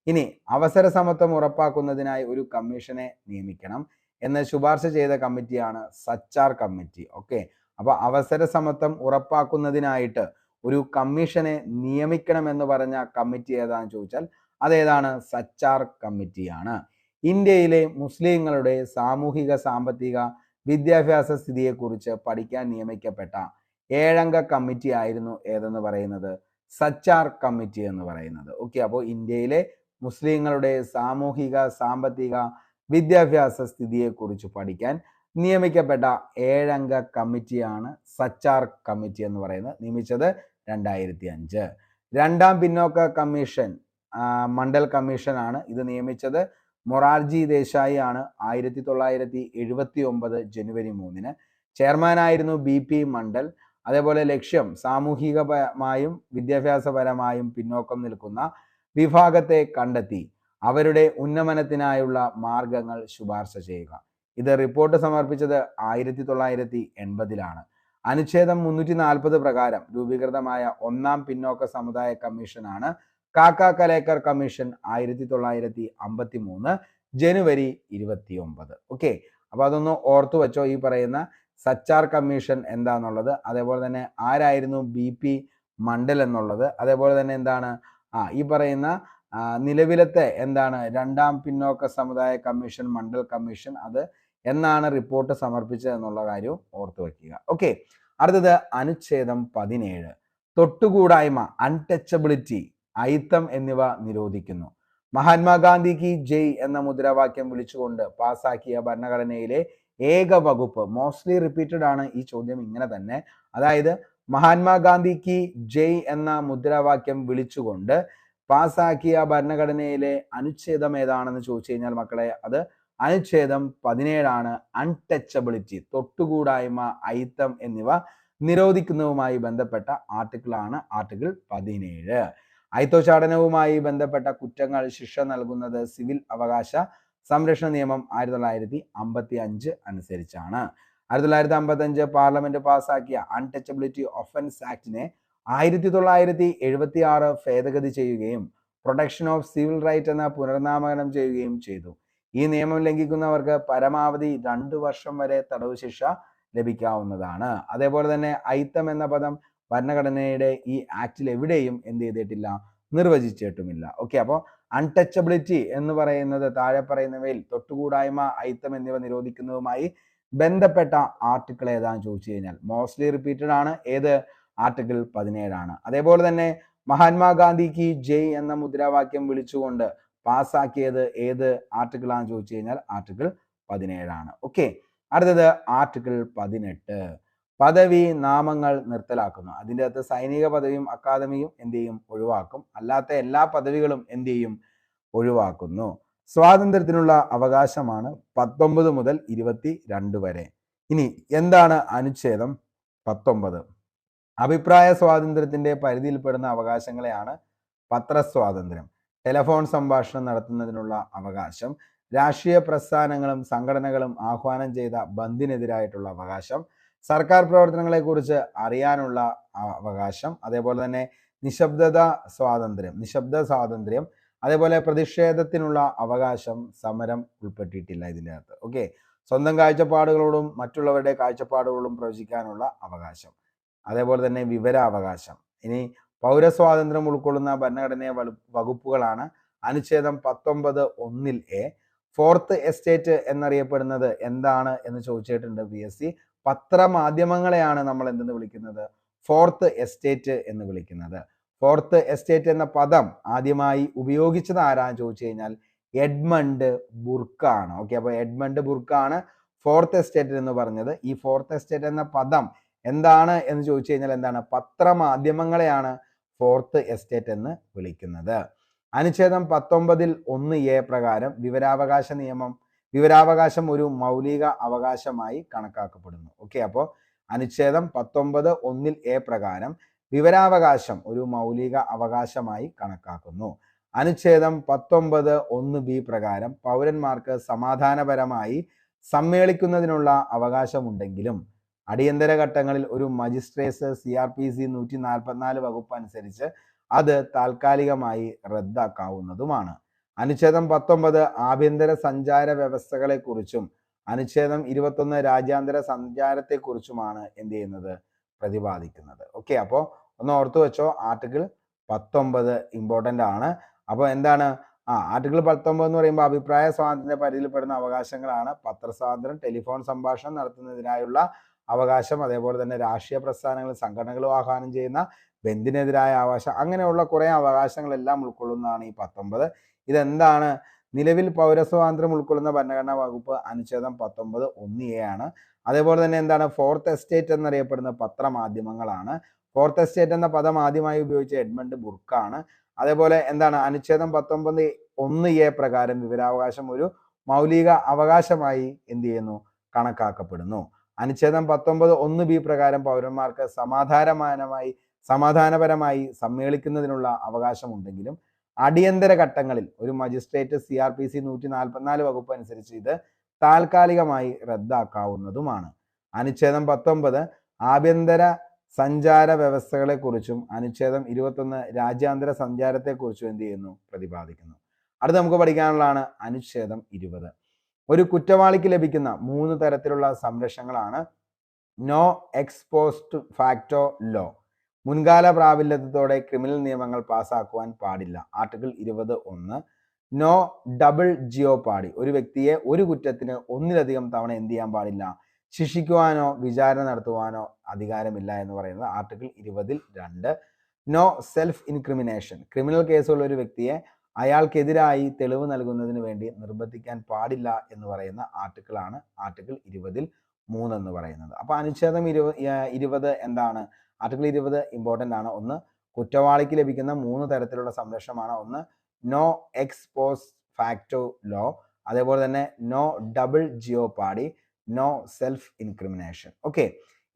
ഇനി അവസര സമത്വം ഉറപ്പാക്കുന്നതിനായി ഒരു കമ്മീഷനെ നിയമിക്കണം എന്ന് ശുപാർശ ചെയ്ത കമ്മിറ്റിയാണ് സച്ചാർ കമ്മിറ്റി. ഓക്കെ, അപ്പൊ അവസര സമത്വം ഉറപ്പാക്കുന്നതിനായിട്ട് ഒരു കമ്മീഷനെ നിയമിക്കണമെന്ന് പറഞ്ഞ കമ്മിറ്റി ഏതാണെന്ന് ചോദിച്ചാൽ അതേതാണ്, സച്ചാർ കമ്മിറ്റിയാണ്. ഇന്ത്യയിലെ മുസ്ലിങ്ങളുടെ സാമൂഹിക, സാമ്പത്തിക, വിദ്യാഭ്യാസ സ്ഥിതിയെക്കുറിച്ച് പഠിക്കാൻ നിയമിക്കപ്പെട്ട 7-അംഗ കമ്മിറ്റി ആയിരുന്നു ഏതെന്ന് പറയുന്നത്, സച്ചാർ കമ്മിറ്റി എന്ന് പറയുന്നത്. ഓക്കെ, അപ്പോൾ ഇന്ത്യയിലെ മുസ്ലിങ്ങളുടെ സാമൂഹിക, സാമ്പത്തിക, വിദ്യാഭ്യാസ സ്ഥിതിയെക്കുറിച്ച് പഠിക്കാൻ നിയമിക്കപ്പെട്ട 7-അംഗ കമ്മിറ്റിയാണ് സച്ചാർ കമ്മിറ്റി എന്ന് പറയുന്നത്. നിയമിച്ചത് 2005. രണ്ടാം പിന്നോക്ക കമ്മീഷൻ മണ്ഡൽ കമ്മീഷൻ ആണ്. ഇത് നിയമിച്ചത് മൊറാർജി ദേശായി ആണ് 1979 ജനുവരി 3-ന്. ചെയർമാനായിരുന്നു BP മണ്ഡൽ. അതേപോലെ ലക്ഷ്യം സാമൂഹികമായും വിദ്യാഭ്യാസപരമായും പിന്നോക്കം നിൽക്കുന്ന വിഭാഗത്തെ കണ്ടെത്തി അവരുടെ ഉന്നമനത്തിനായുള്ള മാർഗങ്ങൾ ശുപാർശ ചെയ്യുക. ഇത് റിപ്പോർട്ട് സമർപ്പിച്ചത് 1980-ലാണ്. അനുച്ഛേദം 340 പ്രകാരം രൂപീകൃതമായ 1-ാം പിന്നോക്ക സമുദായ കമ്മീഷനാണ് കാക്ക കലേക്കർ കമ്മീഷൻ 1953 ജനുവരി 29. ഓക്കെ, അപ്പൊ അതൊന്ന് ഓർത്തു വെച്ചോ, ഈ പറയുന്ന സച്ചാർ കമ്മീഷൻ എന്താന്നുള്ളത്. അതേപോലെ തന്നെ ആരായിരുന്നു BP മണ്ഡൽ എന്നുള്ളത്. അതേപോലെ തന്നെ എന്താണ് ഈ പറയുന്ന നിലവിലത്തെ എന്താണ് 2-ാം പിന്നോക്ക സമുദായ കമ്മീഷൻ, മണ്ഡൽ കമ്മീഷൻ, അത് എന്നാണ് റിപ്പോർട്ട് സമർപ്പിച്ചത് എന്നുള്ള കാര്യവും ഓർത്തു വെക്കുക. ഓക്കെ, അടുത്തത് അനുച്ഛേദം 17. തൊട്ടുകൂടായ്മ, അൺടച്ചബിലിറ്റി, അയിത്തം എന്നിവ നിരോധിക്കുന്നു. മഹാത്മാഗാന്ധി കി ജയ് എന്ന മുദ്രാവാക്യം വിളിച്ചുകൊണ്ട് പാസാക്കിയ ഭരണഘടനയിലെ ഏക വകുപ്പ്. മോസ്റ്റ്ലി റിപ്പീറ്റഡ് ആണ് ഈ ചോദ്യം ഇങ്ങനെ തന്നെ. അതായത് മഹാത്മാഗാന്ധി കി ജയ് എന്ന മുദ്രാവാക്യം വിളിച്ചുകൊണ്ട് പാസാക്കിയ ഭരണഘടനയിലെ അനുച്ഛേദം ഏതാണെന്ന് ചോദിച്ചു കഴിഞ്ഞാൽ മക്കളെ അത് അനുച്ഛേദം 17 അൺടച്ചബിലിറ്റി, തൊട്ടുകൂടായ്മ, അയിത്തം എന്നിവ നിരോധിക്കുന്നതുമായി ബന്ധപ്പെട്ട ആർട്ടിക്കിളാണ് ആർട്ടിക്കിൾ 17. അയിത്തോച്ചാടനവുമായി ബന്ധപ്പെട്ട കുറ്റങ്ങൾ ശിക്ഷ നൽകുന്നത് സിവിൽ അവകാശ സംരക്ഷണ നിയമം 1955 അനുസരിച്ചാണ്. 1955 പാർലമെന്റ് പാസാക്കിയ അൺടച്ചബിലിറ്റി ഒഫൻസ് ആക്ടിനെ 1976 ഭേദഗതി ചെയ്യുകയും പ്രൊട്ടക്ഷൻ ഓഫ് സിവിൽ റൈറ്റ് എന്ന പുനർനാമകരണം ചെയ്യുകയും ചെയ്തു. ഈ നിയമം ലംഘിക്കുന്നവർക്ക് പരമാവധി 2 വർഷം വരെ തടവ് ശിക്ഷ ലഭിക്കാവുന്നതാണ്. അതേപോലെ തന്നെ അയിത്തം എന്ന പദം ഭരണഘടനയുടെ ഈ ആക്ടിൽ എവിടെയും എന്ത് ചെയ്തിട്ടില്ല, നിർവചിച്ചിട്ടുമില്ല. ഓക്കെ, അപ്പോൾ അൺടച്ചബിലിറ്റി എന്ന് പറയുന്നത് താഴെ പറയുന്നവയിൽ തൊട്ടുകൂടായ്മ, അയിത്തം എന്നിവ നിരോധിക്കുന്നതുമായി ബന്ധപ്പെട്ട ആർട്ടിക്കിൾ ഏതാണെന്ന് ചോദിച്ചു കഴിഞ്ഞാൽ മോസ്റ്റ്ലി റിപ്പീറ്റഡ് ആണ്. ഏത്? ആർട്ടിക്കിൾ 17. അതേപോലെ തന്നെ മഹാത്മാഗാന്ധി കി ജയ് എന്ന മുദ്രാവാക്യം വിളിച്ചുകൊണ്ട് പാസ്സാക്കിയത് ഏത് ആർട്ടിക്കിൾ ആണെന്ന് ചോദിച്ചു കഴിഞ്ഞാൽ ആർട്ടിക്കിൾ 17. ഓക്കെ, അടുത്തത് ആർട്ടിക്കിൾ 18. പദവി നാമങ്ങൾ നിർത്തലാക്കുന്നു. അതിൻ്റെ അകത്ത് സൈനിക പദവിയും അക്കാദമിയും എന്ത് ചെയ്യും? ഒഴിവാക്കും. അല്ലാത്ത എല്ലാ പദവികളും എന്ത് ചെയ്യും? ഒഴിവാക്കുന്നു. സ്വാതന്ത്ര്യത്തിനുള്ള അവകാശമാണ് 19 മുതൽ 22 വരെ. ഇനി എന്താണ് അനുച്ഛേദം 19? അഭിപ്രായ സ്വാതന്ത്ര്യത്തിന്റെ പരിധിയിൽപ്പെടുന്ന അവകാശങ്ങളെയാണ് പത്രസ്വാതന്ത്ര്യം, ടെലിഫോൺ സംഭാഷണം നടത്തുന്നതിനുള്ള അവകാശം, രാഷ്ട്രീയ പ്രസ്ഥാനങ്ങളും സംഘടനകളും ആഹ്വാനം ചെയ്ത ബന്ദിനെതിരായിട്ടുള്ള അവകാശം, സർക്കാർ പ്രവർത്തനങ്ങളെ കുറിച്ച് അറിയാനുള്ള അവകാശം, അതേപോലെ തന്നെ നിശബ്ദ സ്വാതന്ത്ര്യം, അതേപോലെ പ്രതിഷേധത്തിനുള്ള അവകാശം, സമരം ഉൾപ്പെട്ടിട്ടില്ല ഇതിൻ്റെ അകത്ത്. ഓക്കെ, സ്വന്തം കാഴ്ചപ്പാടുകളോടും മറ്റുള്ളവരുടെ കാഴ്ചപ്പാടുകളോടും പ്രവചിക്കാനുള്ള അവകാശം, അതേപോലെ തന്നെ വിവരാവകാശം. ഇനി പൗരസ്വാതന്ത്ര്യം ഉൾക്കൊള്ളുന്ന ഭരണഘടനാ വകുപ്പുകളാണ് അനുച്ഛേദം 19(1) ഫോർത്ത് എസ്റ്റേറ്റ് എന്നറിയപ്പെടുന്നത് എന്താണ് എന്ന് ചോദിച്ചിട്ടുണ്ട് PSC. പത്രമാധ്യമങ്ങളെയാണ് നമ്മൾ എന്തെന്ന് വിളിക്കുന്നത്? ഫോർത്ത് എസ്റ്റേറ്റ് എന്ന് വിളിക്കുന്നത്. ഫോർത്ത് എസ്റ്റേറ്റ് എന്ന പദം ആദ്യമായി ഉപയോഗിച്ചത് ആരാന്ന് ചോദിച്ചു കഴിഞ്ഞാൽ എഡ്മണ്ട് ബുർക്ക് ആണ്. ഓക്കെ, അപ്പോൾ എഡ്മണ്ട് ബുർക്ക് ആണ് ഫോർത്ത് എസ്റ്റേറ്റ് എന്ന് പറഞ്ഞത്. ഈ ഫോർത്ത് എസ്റ്റേറ്റ് എന്ന പദം എന്താണ് എന്ന് ചോദിച്ചു കഴിഞ്ഞാൽ എന്താണ്? പത്രമാധ്യമങ്ങളെയാണ് ഫോർത്ത് എസ്റ്റേറ്റ് എന്ന് വിളിക്കുന്നത്. അനുച്ഛേദം 19(1)(a) പ്രകാരം വിവരാവകാശം ഒരു മൗലിക അവകാശമായി കണക്കാക്കപ്പെടുന്നു. ഓക്കെ, അപ്പോൾ അനുച്ഛേദം 19(1)(a) പ്രകാരം വിവരാവകാശം ഒരു മൗലിക അവകാശമായി കണക്കാക്കുന്നു. അനുച്ഛേദം 19(1)(b) പ്രകാരം പൗരന്മാർക്ക് സമാധാനപരമായി സമ്മേളിക്കുന്നതിനുള്ള അവകാശമുണ്ടെങ്കിലും അടിയന്തര ഘട്ടങ്ങളിൽ ഒരു മജിസ്ട്രേറ്റ് CRPC 144 വകുപ്പ് അനുസരിച്ച് അത് താൽക്കാലികമായി റദ്ദാക്കാവുന്നതുമാണ്. അനുച്ഛേദം 19 ആഭ്യന്തര സഞ്ചാര വ്യവസ്ഥകളെ കുറിച്ചും അനുച്ഛേദം 21 രാജ്യാന്തര സഞ്ചാരത്തെക്കുറിച്ചുമാണ് എന്ത് ചെയ്യുന്നത്? പ്രതിപാദിക്കുന്നത്. ഓക്കെ, അപ്പോൾ ഒന്ന് ഓർത്തു വെച്ചോ, ആർട്ടിക്കിൾ 19 ഇമ്പോർട്ടൻ്റ് ആണ്. അപ്പോൾ എന്താണ് ആർട്ടിക്കിൾ 19 എന്ന് പറയുമ്പോൾ അഭിപ്രായ സ്വാതന്ത്ര്യത്തിന്റെ പരിധിയിൽപ്പെടുന്ന അവകാശങ്ങളാണ് പത്രസ്വാതന്ത്ര്യം, ടെലിഫോൺ സംഭാഷണം നടത്തുന്നതിനായുള്ള അവകാശം, അതേപോലെ തന്നെ രാഷ്ട്രീയ പ്രസ്ഥാനങ്ങളും സംഘടനകളും ആഹ്വാനം ചെയ്യുന്ന ബന്ദിനെതിരായ അവകാശം, അങ്ങനെയുള്ള കുറേ അവകാശങ്ങളെല്ലാം ഉൾക്കൊള്ളുന്നതാണ് ഈ 19. ഇതെന്താണ്? നിലവിൽ പൗരസ്വാതന്ത്ര്യം ഉൾക്കൊള്ളുന്ന ഭരണഘടനാ വകുപ്പ് അനുച്ഛേദം 19(1)(a) ആണ്. അതേപോലെ തന്നെ എന്താണ്? ഫോർത്ത് എസ്റ്റേറ്റ് എന്നറിയപ്പെടുന്ന പത്രമാധ്യമങ്ങളാണ്. ഫോർത്ത് എസ്റ്റേറ്റ് എന്ന പദം ആദ്യമായി ഉപയോഗിച്ച എഡ്മണ്ട് ബുർക്കാണ്. അതേപോലെ എന്താണ്? അനുച്ഛേദം 19(1)(a) പ്രകാരം വിവരാവകാശം ഒരു മൗലിക അവകാശമായി എന്ത് ചെയ്യുന്നു? കണക്കാക്കപ്പെടുന്നു. അനുച്ഛേദം 19(1)(b) പ്രകാരം പൗരന്മാർക്ക് സമാധാനപരമായി സമ്മേളിക്കുന്നതിനുള്ള അവകാശമുണ്ടെങ്കിലും അടിയന്തര ഘട്ടങ്ങളിൽ ഒരു മജിസ്ട്രേറ്റ് CRPC 144 വകുപ്പ് അനുസരിച്ച് ഇത് താൽക്കാലികമായി റദ്ദാക്കാവുന്നതുമാണ്. അനുച്ഛേദം 19 ആഭ്യന്തര സഞ്ചാര വ്യവസ്ഥകളെക്കുറിച്ചും അനുച്ഛേദം 21 രാജ്യാന്തര സഞ്ചാരത്തെക്കുറിച്ചും എന്ത് ചെയ്യുന്നു? പ്രതിപാദിക്കുന്നു. അടുത്ത് നമുക്ക് പഠിക്കാനുള്ളതാണ് അനുച്ഛേദം 20. ഒരു കുറ്റവാളിക്ക് ലഭിക്കുന്ന 3 തരത്തിലുള്ള സംരക്ഷണങ്ങളാണ് no ex post facto law. മുൻകാല പ്രാബല്യത്തോടെ ക്രിമിനൽ നിയമങ്ങൾ പാസ്സാക്കുവാൻ പാടില്ല. ആർട്ടിക്കിൾ 20(1). No double jeopardy. ഒരു വ്യക്തിയെ ഒരു കുറ്റത്തിന് ഒന്നിലധികം തവണ എന്ത് ചെയ്യാൻ പാടില്ല? ശിക്ഷിക്കുവാനോ വിചാരണ നടത്തുവാനോ അധികാരമില്ല എന്ന് പറയുന്നത് article 20(2). No self incrimination. Criminal കേസുള്ള ഒരു വ്യക്തിയെ അയാൾക്കെതിരായി തെളിവ് നൽകുന്നതിന് വേണ്ടി നിർബന്ധിക്കാൻ പാടില്ല എന്ന് പറയുന്ന ആർട്ടിക്കിളാണ് ആർട്ടിക്കിൾ 20-3 എന്ന് പറയുന്നത്. അപ്പോൾ അനുച്ഛേദം 20 എന്താണ്? ആർട്ടിക്കിൾ 20 ഇമ്പോർട്ടൻ്റ് ആണ്. ഒന്ന്, കുറ്റവാളിക്ക് ലഭിക്കുന്ന 3 തരത്തിലുള്ള സംരക്ഷണമാണ്. ഒന്ന്, no ex post facto law, അതേപോലെ തന്നെ no double jeopardy, no self incrimination. Okay,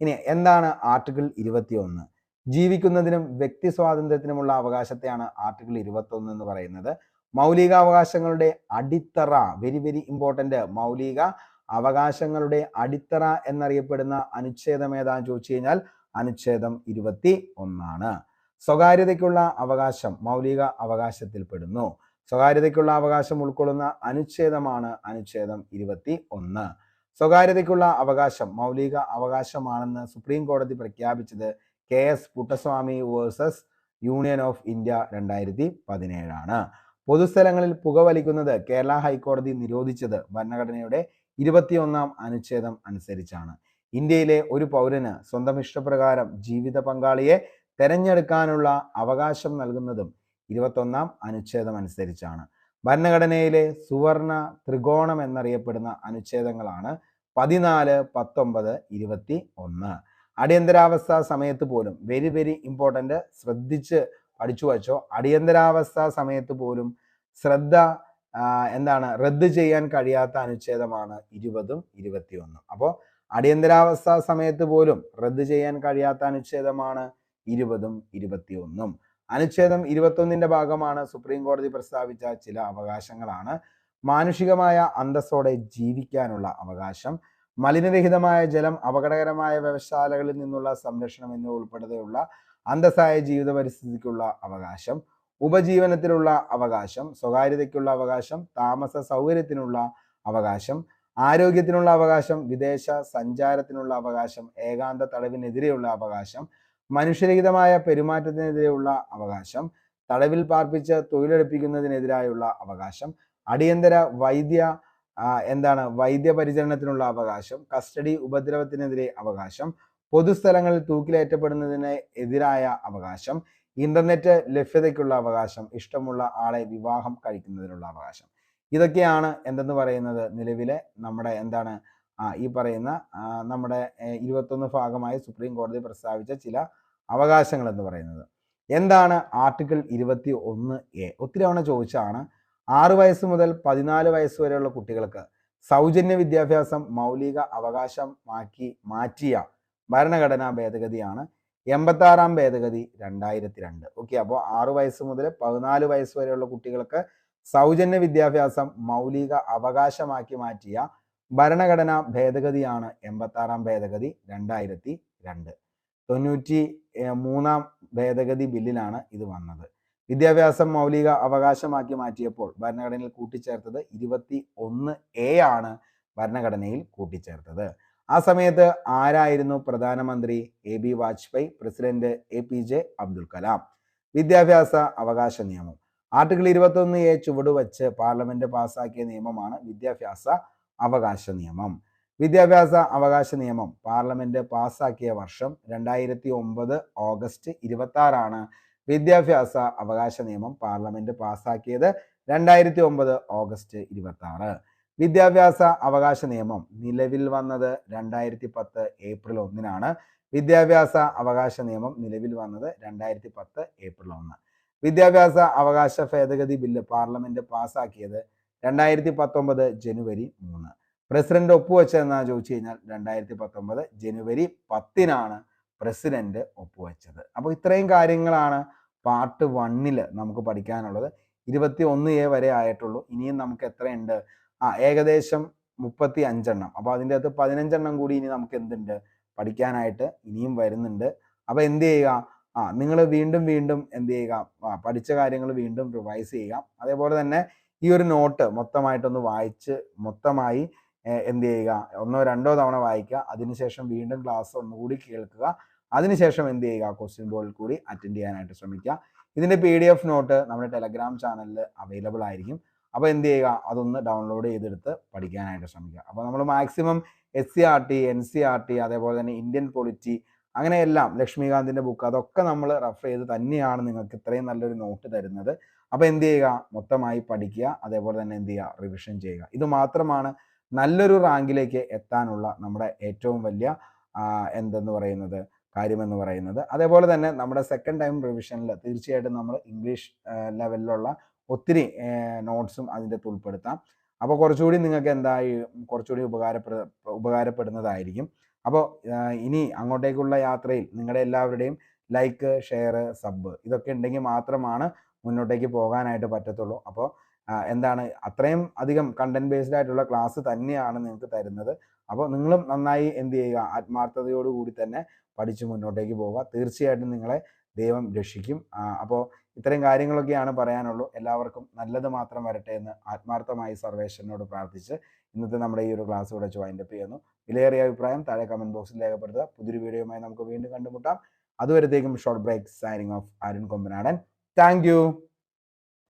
ഇനി എന്താണ് ആർട്ടിക്കിൾ 21? ജീവിക്കുന്നതിനും വ്യക്തി സ്വാതന്ത്ര്യത്തിനുമുള്ള അവകാശത്തെയാണ് ആർട്ടിക്കിൾ 21 എന്ന് പറയുന്നത്. മൗലികാവകാശങ്ങളുടെ അടിത്തറ, വെരി വെരി ഇമ്പോർട്ടൻ്റ്, മൗലിക അവകാശങ്ങളുടെ അടിത്തറ എന്നറിയപ്പെടുന്ന അനുച്ഛേദം ഏതാന്ന് ചോദിച്ചു കഴിഞ്ഞാൽ അനുച്ഛേദം 21 സ്വകാര്യതയ്ക്കുള്ള അവകാശം മൗലിക അവകാശത്തിൽപ്പെടുന്നു. സ്വകാര്യതയ്ക്കുള്ള അവകാശം ഉൾക്കൊള്ളുന്ന അനുച്ഛേദമാണ് അനുച്ഛേദം 21. സ്വകാര്യതയ്ക്കുള്ള അവകാശം മൗലിക അവകാശമാണെന്ന് സുപ്രീം കോടതി പ്രഖ്യാപിച്ചത് KS Puttaswamy versus union of India 2017 പൊതുസ്ഥലങ്ങളിൽ പുകവലിക്കുന്നത് കേരള ഹൈക്കോടതി നിരോധിച്ചത് ഭരണഘടനയുടെ 21 അനുച്ഛേദം അനുസരിച്ചാണ്. ഇന്ത്യയിലെ ഒരു പൗരന് സ്വന്തം ഇഷ്ടപ്രകാരം ജീവിത പങ്കാളിയെ തെരഞ്ഞെടുക്കാനുള്ള അവകാശം നൽകുന്നതും 21 അനുച്ഛേദം അനുസരിച്ചാണ്. ഭരണഘടനയിലെ സുവർണ ത്രികോണം എന്നറിയപ്പെടുന്ന അനുച്ഛേദങ്ങളാണ് 14, 19, 21. അടിയന്തരാവസ്ഥ സമയത്ത് പോലും, വെരി വെരി ഇമ്പോർട്ടൻ്റ്, ശ്രദ്ധിച്ച് പഠിച്ചു വച്ചോ, അടിയന്തരാവസ്ഥ സമയത്ത് പോലും റദ്ദ് ചെയ്യാൻ കഴിയാത്ത അനുച്ഛേദമാണ് 20-ഉം 21. അപ്പോൾ അടിയന്തരാവസ്ഥ സമയത്ത് പോലും റദ്ദ് ചെയ്യാൻ കഴിയാത്ത അനുച്ഛേദമാണ് 20-ഉം 21. അനുച്ഛേദം 21 ഭാഗമാണ് സുപ്രീം കോടതി പ്രസ്താവിച്ച ചില അവകാശങ്ങളാണ്. മാനുഷികമായ അന്തസ്സോടെ ജീവിക്കാനുള്ള അവകാശം, മലിനരഹിതമായ ജലം, അപകടകരമായ വ്യവശാലകളിൽ നിന്നുള്ള സംരക്ഷണം എന്നിവ ഉൾപ്പെടെയുള്ള അന്തസ്സായ ജീവിത പരിസ്ഥിതിക്കുള്ള അവകാശം, ഉപജീവനത്തിലുള്ള അവകാശം, സ്വകാര്യതയ്ക്കുള്ള അവകാശം, താമസ സൗകര്യത്തിനുള്ള അവകാശം, ആരോഗ്യത്തിനുള്ള അവകാശം, വിദേശ സഞ്ചാരത്തിനുള്ള അവകാശം, ഏകാന്ത തടവിനെതിരെയുള്ള അവകാശം, മനുഷ്യരഹിതമായ പെരുമാറ്റത്തിനെതിരെയുള്ള അവകാശം, തടവിൽ പാർപ്പിച്ച് തൊഴിലെടുപ്പിക്കുന്നതിനെതിരായുള്ള അവകാശം, അടിയന്തര വൈദ്യപരിചരണത്തിനുള്ള അവകാശം, കസ്റ്റഡി ഉപദ്രവത്തിനെതിരെ അവകാശം, പൊതുസ്ഥലങ്ങളിൽ തൂക്കിലേറ്റപ്പെടുന്നതിന് എതിരായ അവകാശം, ഇന്റർനെറ്റ് ലഭ്യതയ്ക്കുള്ള അവകാശം, ഇഷ്ടമുള്ള ആളെ വിവാഹം കഴിക്കുന്നതിനുള്ള അവകാശം. ഇതൊക്കെയാണ് എന്തെന്ന് പറയുന്നത് നിലവിലെ നമ്മുടെ ഈ പറയുന്ന നമ്മുടെ 21 ഭാഗമായി സുപ്രീം കോടതി പ്രസ്താവിച്ച ചില അവകാശങ്ങൾ എന്ന് പറയുന്നത്. എന്താണ് ആർട്ടിക്കിൾ 21A? ഒത്തിരി തവണ ചോദിച്ചാണ്. 6 വയസ്സ് മുതൽ 14 വയസ്സ് വരെയുള്ള കുട്ടികൾക്ക് സൗജന്യ വിദ്യാഭ്യാസം മൗലിക അവകാശമാക്കി മാറ്റിയ ഭരണഘടനാ ഭേദഗതിയാണ് 86 ഭേദഗതി 2002. ഓക്കെ, അപ്പോൾ 6 വയസ്സ് മുതൽ 14 വയസ്സ് വരെയുള്ള കുട്ടികൾക്ക് സൗജന്യ വിദ്യാഭ്യാസം മൗലിക അവകാശമാക്കി മാറ്റിയ ഭരണഘടനാ ഭേദഗതിയാണ് 86 ഭേദഗതി 2002. 93 ഭേദഗതി ബില്ലിലാണ് ഇത് വന്നത്. വിദ്യാഭ്യാസം മൗലിക അവകാശമാക്കി മാറ്റിയപ്പോൾ ഭരണഘടനയിൽ കൂട്ടിച്ചേർത്തത് 21A ആണ് ഭരണഘടനയിൽ കൂട്ടിച്ചേർത്തത്. ആ സമയത്ത് ആരായിരുന്നു പ്രധാനമന്ത്രി? AB Vajpayee, president APJ Abdul Kalam. വിദ്യാഭ്യാസ അവകാശ നിയമം ആർട്ടിക്കിൾ 21A ചുവടുവച്ച് പാർലമെന്റ് പാസാക്കിയ നിയമമാണ് വിദ്യാഭ്യാസ അവകാശ നിയമം. വിദ്യാഭ്യാസ അവകാശ നിയമം പാർലമെന്റ് പാസാക്കിയ വർഷം 2009 ഓഗസ്റ്റ് 26 വിദ്യാഭ്യാസ അവകാശ നിയമം പാർലമെന്റ് പാസാക്കിയത് 2009 ഓഗസ്റ്റ് 26. വിദ്യാഭ്യാസ അവകാശ നിയമം നിലവിൽ വന്നത് 2010 ഏപ്രിൽ 1. വിദ്യാഭ്യാസ അവകാശ നിയമം നിലവിൽ വന്നത് 2010 ഏപ്രിൽ 1. വിദ്യാഭ്യാസ അവകാശ ഭേദഗതി ബില്ല് പാർലമെന്റ് പാസാക്കിയത് 2019 ജനുവരി 3. പ്രസിഡന്റ് ഒപ്പുവെച്ചതെന്നാ ചോദിച്ചു കഴിഞ്ഞാൽ 2019 ജനുവരി 10 പ്രസിഡന്റ് ഒപ്പുവെച്ചത്. അപ്പോൾ ഇത്രയും കാര്യങ്ങളാണ് പാർട്ട് 1 നമുക്ക് പഠിക്കാനുള്ളത്. 21A വരെ ആയിട്ടുള്ളൂ. ഇനിയും നമുക്ക് എത്രയുണ്ട്? ഏകദേശം 35. അപ്പോൾ അതിൻ്റെ അകത്ത് 15 കൂടി ഇനി നമുക്ക് എന്തുണ്ട് പഠിക്കാനായിട്ട് ഇനിയും വരുന്നുണ്ട്. അപ്പോൾ എന്ത് ചെയ്യുക? നിങ്ങൾ വീണ്ടും എന്ത് ചെയ്യുക? പഠിച്ച കാര്യങ്ങൾ വീണ്ടും റിവൈസ് ചെയ്യുക. അതേപോലെ തന്നെ ഈ ഒരു നോട്ട് മൊത്തമായിട്ടൊന്ന് വായിച്ച് മൊത്തമായി എന്ത് ചെയ്യുക? 1-2 തവണ വായിക്കുക. അതിനുശേഷം വീണ്ടും ക്ലാസ് ഒന്നുകൂടി കേൾക്കുക. അതിനുശേഷം എന്ത് ചെയ്യുക? ക്വസ്റ്റ്യൻ ബോർഡിൽ കൂടി അറ്റൻഡ് ചെയ്യാനായിട്ട് ശ്രമിക്കുക. ഇതിൻ്റെ PDF നോട്ട് നമ്മുടെ ടെലഗ്രാം ചാനലിൽ അവൈലബിൾ ആയിരിക്കും. അപ്പോൾ എന്ത് ചെയ്യുക? അതൊന്ന് ഡൗൺലോഡ് ചെയ്തെടുത്ത് പഠിക്കാനായിട്ട് ശ്രമിക്കുക. അപ്പോൾ നമ്മൾ മാക്സിമം SCERT, NCERT, അതേപോലെ തന്നെ ഇന്ത്യൻ പൊളിറ്റി, അങ്ങനെയെല്ലാം ലക്ഷ്മികാന്തിൻ്റെ ബുക്ക് അതൊക്കെ നമ്മൾ റെഫർ ചെയ്ത് തന്നെയാണ് നിങ്ങൾക്ക് ഇത്രയും നല്ലൊരു നോട്ട് തരുന്നത്. അപ്പോൾ എന്ത് ചെയ്യുക, മൊത്തമായി പഠിക്കുക, അതേപോലെ തന്നെ എന്ത് ചെയ്യുക, റിവിഷൻ ചെയ്യുക. ഇത് മാത്രമാണ് നല്ലൊരു റാങ്കിലേക്ക് എത്താനുള്ള നമ്മുടെ ഏറ്റവും വലിയ എന്തെന്ന് പറയുന്നത് കാര്യമെന്ന് പറയുന്നത്. അതേപോലെ തന്നെ നമ്മുടെ സെക്കൻഡ് ടൈം റിവിഷനിൽ തീർച്ചയായിട്ടും നമ്മൾ ഇംഗ്ലീഷ് ലെവലിലുള്ള ഒത്തിരി നോട്ട്സും അതിൻ്റെ ഉൾപ്പെടുത്താം. അപ്പോൾ കുറച്ചുകൂടി നിങ്ങൾക്ക് എന്തായി കുറച്ചുകൂടി ഉപകാരപ്പെടുന്നതായിരിക്കും. അപ്പോൾ ഇനി അങ്ങോട്ടേക്കുള്ള യാത്രയിൽ നിങ്ങളുടെ എല്ലാവരുടെയും ലൈക്ക്, ഷെയർ, സബ് ഇതൊക്കെ ഉണ്ടെങ്കിൽ മാത്രമാണ് മുന്നോട്ടേക്ക് പോകാനായിട്ട് പറ്റത്തുള്ളൂ. അപ്പോൾ എന്താണ് അത്രയും അധികം കണ്ടന്റ് ബേസ്ഡ് ആയിട്ടുള്ള ക്ലാസ് തന്നെയാണ് നിങ്ങൾക്ക് തരുന്നത്. അപ്പോൾ നിങ്ങളും നന്നായി എന്ത് ചെയ്യുക, ആത്മാർത്ഥതയോടുകൂടി തന്നെ പഠിച്ച് മുന്നോട്ടേക്ക് പോവുക. തീർച്ചയായിട്ടും നിങ്ങളെ ദൈവം രക്ഷിക്കും. അപ്പോൾ ഇത്രയും കാര്യങ്ങളൊക്കെയാണ് പറയാനുള്ളൂ. എല്ലാവർക്കും നല്ലത് മാത്രം വരട്ടെ എന്ന് ആത്മാർത്ഥമായി സർവേശ്വരനോട് പ്രാർത്ഥിച്ച് ഇന്നത്തെ നമ്മുടെ ഈ ഒരു ക്ലാസ് ഇവിടെ വൈൻഡപ്പ് ചെയ്യുന്നു. വിലയേറിയ അഭിപ്രായം താഴെ കമന്റ് ബോക്സിൽ രേഖപ്പെടുത്തുക. പുതിയൊരു വീഡിയോയുമായി നമുക്ക് വീണ്ടും കണ്ടുമുട്ടാം. അതുവരത്തേക്കും short break, signing off, Arun Kombanadan. Thank U.